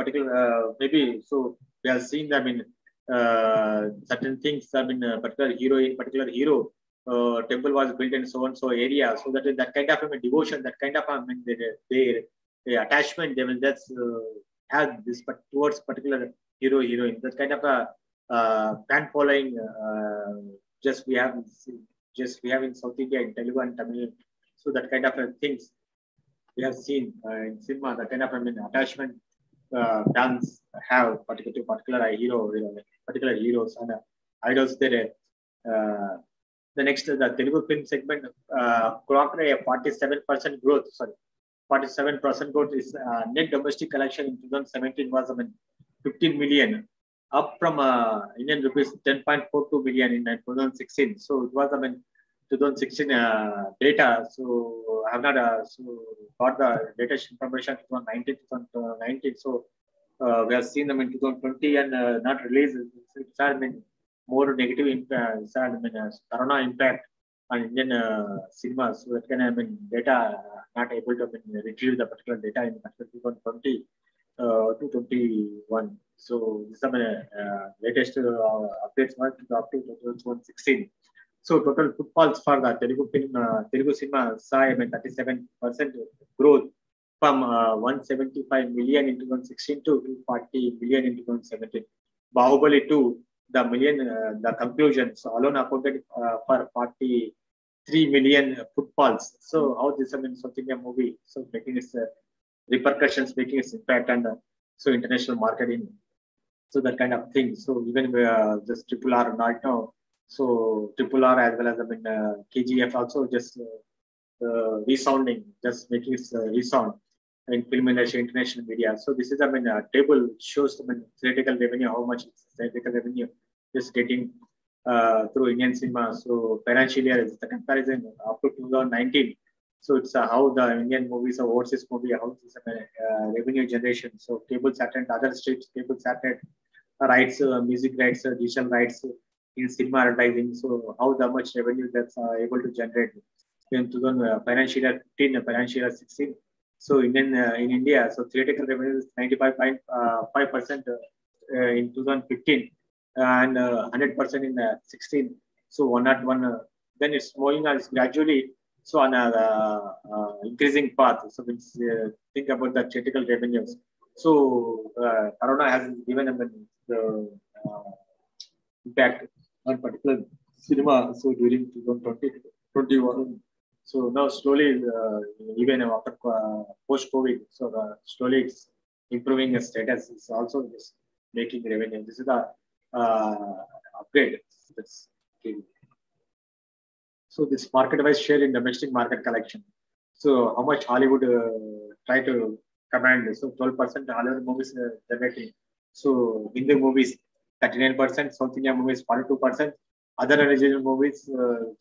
[SPEAKER 1] maybe. So we have seen them in certain things. I mean, particular hero temple was built in so and so area. So that kind of devotion, that kind of their attachment, they will just have this, but towards particular hero heroine. That kind of a fan following. We have in South India, in Telugu and Tamil. So that kind of things we have seen in cinema, the kind of attachment fans have particular hero, particular heroes and idols there. The next, the Telugu film segment clocked a 47% growth. Sorry, 47% growth is net domestic collection in 2017 was 15 million, up from Indian rupees 10.42 million in 2016. So it was 2016 data. So I have not got the latest information 2019. So we have seen them in 2020 and not released. It's more negative impact. Corona impact on Indian cinema. So that can data not able to retrieve the particular data in 2020 to 21. So this is the latest updates up to 2016. So total footfalls for the Telugu cinema saw 37% growth from 175 million in 2016 to 240 million in 2017. Bahubali 2, the conclusion, so alone accounted for 43 million footfalls. So how this South India movie, so making its repercussions, making its impact on the international marketing. So that kind of thing. So even just Triple R right now. So Triple R as well as KGF also just resounding, just making it resound in film industry, international media. So this is table shows theatrical revenue, how much theatrical revenue is getting through Indian cinema. So financial year is the comparison up to 2019. So it's how the Indian movies or overseas movie, how this revenue generation. So cable satellite, other states, cable satellite rights, music rights, digital rights in cinema advertising. So how much revenue that's able to generate in financial year 15, financial year 16. So in India, so theatrical revenue is 95.5% in 2015 and 100% in 16. So 101. Then it's moving on gradually. So on a increasing path. So we think about the theatrical revenues. So Corona has given the impact on particular cinema. So during 2021. So now slowly, even after post-COVID, so slowly it's improving the status. It's also just making revenue. This is the upgrade. That's okay. So this market-wise share in domestic market collection. So how much Hollywood try to command? So 12% Hollywood movies generating. So Hindi movies 39%, South Indian movies 42%, other regional movies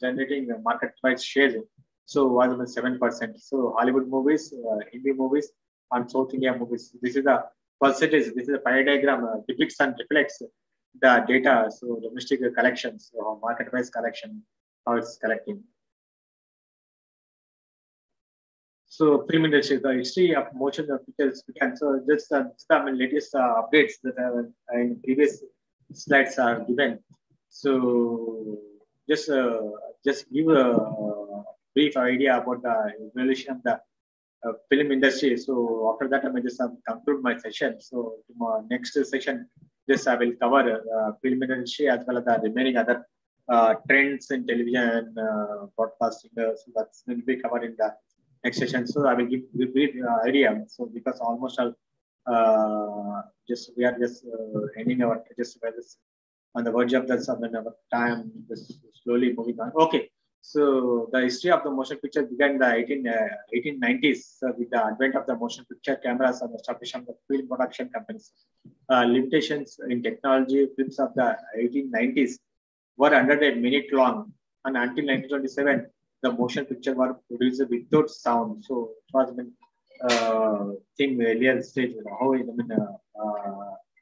[SPEAKER 1] generating market-wise share. So was 7%. So Hollywood movies, Hindi movies, and South India movies. This is the percentage. This is a pie diagram depicts and reflects the data. So domestic collections or market-wise collection, how it's collecting. So film industry, the history of motion pictures began. So just some latest updates that in previous slides are given. So just give a brief idea about the evolution of the film industry. So after that, I may just conclude my session. So next session, just I will cover film industry as well as the remaining other trends in television broadcasting. So that's will be covered in the next session. So I will give a brief idea. So because almost all, we are just ending our just on the verge of the time, just slowly moving on. Okay. So the history of the motion picture began in the 1890s with the advent of the motion picture cameras and the establishment of film production companies. Limitations in technology, films of the 1890s were under a minute long, and until 1927, the motion picture were produced without sound. So it was been thing earlier stage how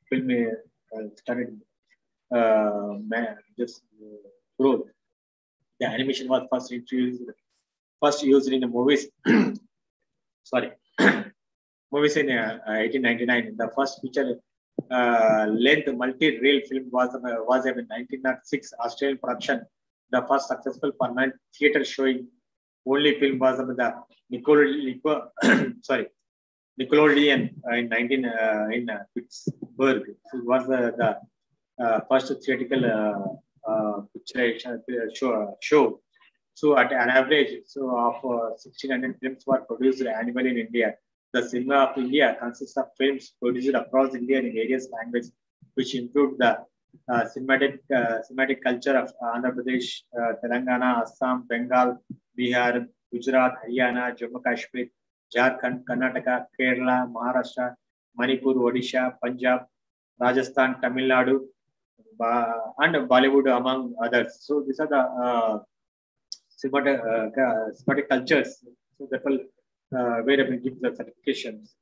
[SPEAKER 1] film started just growth. The animation was first used in the movies. Sorry, movies in 1899. The first feature length multi-reel film was a 1906 Australian production. The first successful permanent theater showing only film was the Nickelodeon in Pittsburgh. So it was the first theatrical picture show. So at an average, of 1,600 films were produced annually in India. The cinema of India consists of films produced across India in various languages, which include the cinematic culture of Andhra Pradesh, Telangana, Assam, Bengal, Bihar, Gujarat, Haryana, Jammu Kashmir, Jharkhand, Karnataka, Kerala, Maharashtra, Manipur, Odisha, Punjab, Rajasthan, Tamil Nadu, and Bollywood, among others. So these are the cinematic cultures. So that will where we give the certifications.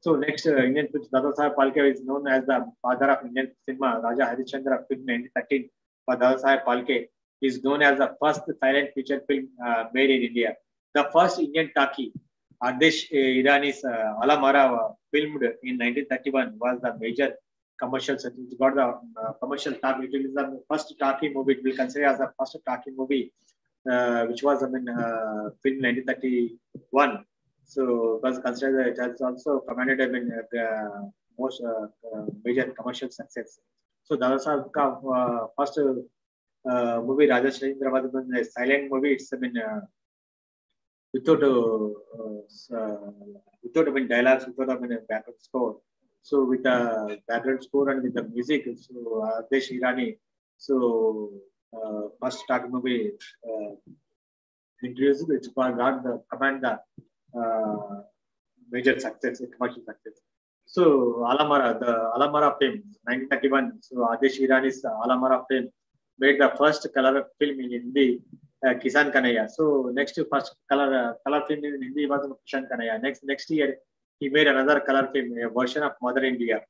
[SPEAKER 1] So next, Indian films, Dadasaheb Phalke is known as the father of Indian cinema. Raja Harishchandra film 1913 for Dadasaheb Phalke is known as the first silent feature film made in India. The first Indian talkie, Ardesh Irani's Alamara, filmed in 1931, was the major commercial success. It got the commercial talkie. It is the first talkie movie. It will consider as the first talkie movie, which was filmed in 1931. So it was considered it has also commanded most major commercial success. So Dadasaheb first movie Raja Sharindra was a silent movie. It's without dialogues, without background score. So with the background score and with the music, so Ardesh Irani, so first talkie movie introduced, which got the command the major success, commercial success. So Alamara, the Alamara film, 1931. So Adesh Irani's Alamara film made the first color film in Hindi, Kisan Kanaya. So next first color film in Hindi was Kisan Kanaya. Next year he made another color film, a version of Mother India.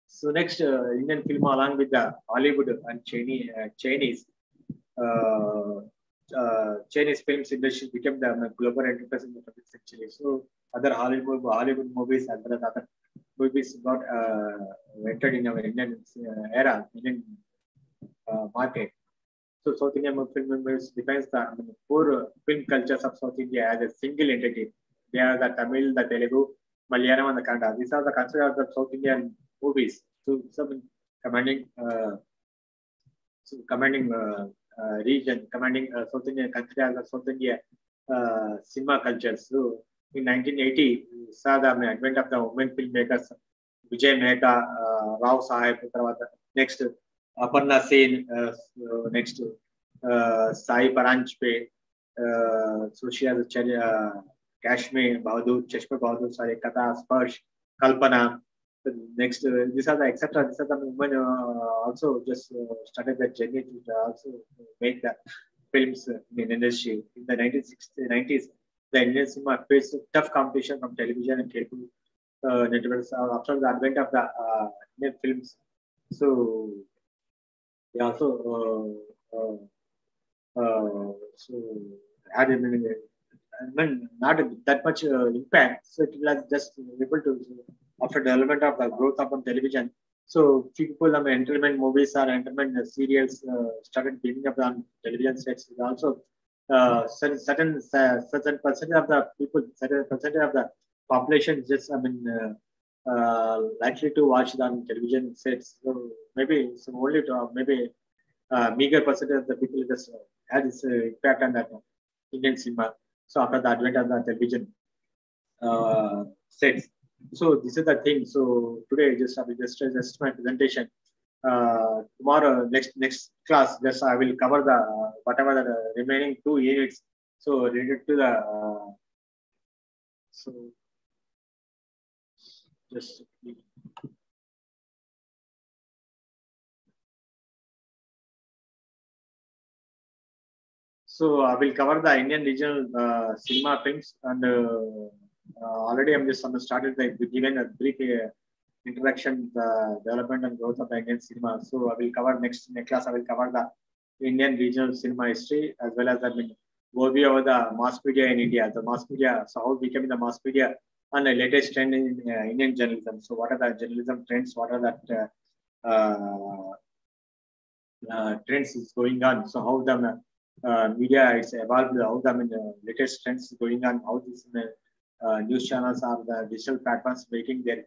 [SPEAKER 1] So next Indian film along with the Hollywood and Chinese films industry became the global enterprise in the 20th century. So other Hollywood movies as well as other movies got entered in our Indian Indian market. So South Indian film movies defines the four film cultures of South India as a single entity. They are the Tamil, the Telugu, Malayalam, and the Kannada. These are the considered the South Indian movies. So some commanding region, commanding South India, considered as South India cinema culture. So in 1980, we saw the advent of the women filmmakers, Vijay Mehta, Rao Sahib, next Aparna Sen, next Sai Paranjpe, so she has Kashmir Bahadur, Chashma Bahadur, sorry, Kata, Sparsh, Kalpana. Next, these are the etc. These are the women also just started the journey to also make the films in industry. In the 1990s, the Indian cinema faced tough competition from television and cable networks after the advent of the Indian films. So they also so had I mean, not that much impact. So it was just able to after development of the growth of television. So people, entertainment movies or entertainment serials started building up on television sets. Also, certain percentage of the people, certain percentage of the population just likely to watch it on television sets. So maybe so only to, maybe meager percentage of the people just had this impact on that Indian cinema. So after the advent of the television sets. So this is the thing. So today just I will just my presentation. Tomorrow next class just I will cover the whatever the remaining 2 units. So related to the so just so I will cover the Indian regional cinema films and already I'm started like given a brief introduction, the development and growth of the Indian cinema. So I will cover next class. I will cover the Indian regional cinema history as well as overview of the mass media in India. The mass media, so how it became the mass media and the latest trend in Indian journalism. So what are the journalism trends? What are that trends is going on? So how the media is evolved, how the latest trends is going on, how this news channels or the digital platforms making their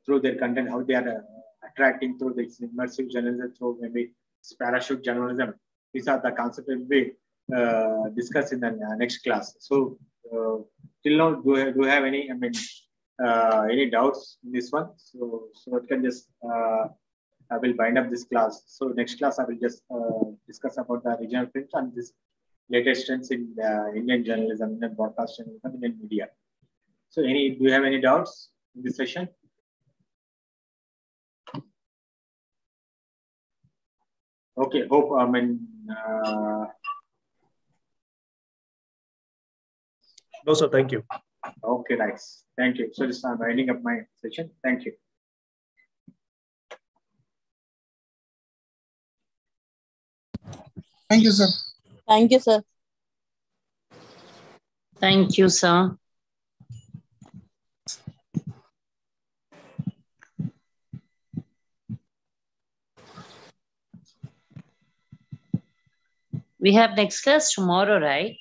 [SPEAKER 1] through their content, how they are attracting through this immersive journalism, through maybe parachute journalism. These are the concepts will be discussed in the next class. So till now, do you have any? Any doubts in this one? So it can just I will bind up this class. So next class I will just discuss about the regional films and this latest trends in Indian journalism, Indian broadcast journalism, Indian media. So do you have any doubts in this session? Okay, hope
[SPEAKER 3] no, sir, thank you.
[SPEAKER 1] Okay, nice. Thank you. So just I'm winding up my session. Thank you.
[SPEAKER 4] Thank you, sir.
[SPEAKER 5] Thank you, sir.
[SPEAKER 6] Thank you, sir. We have next class tomorrow, right?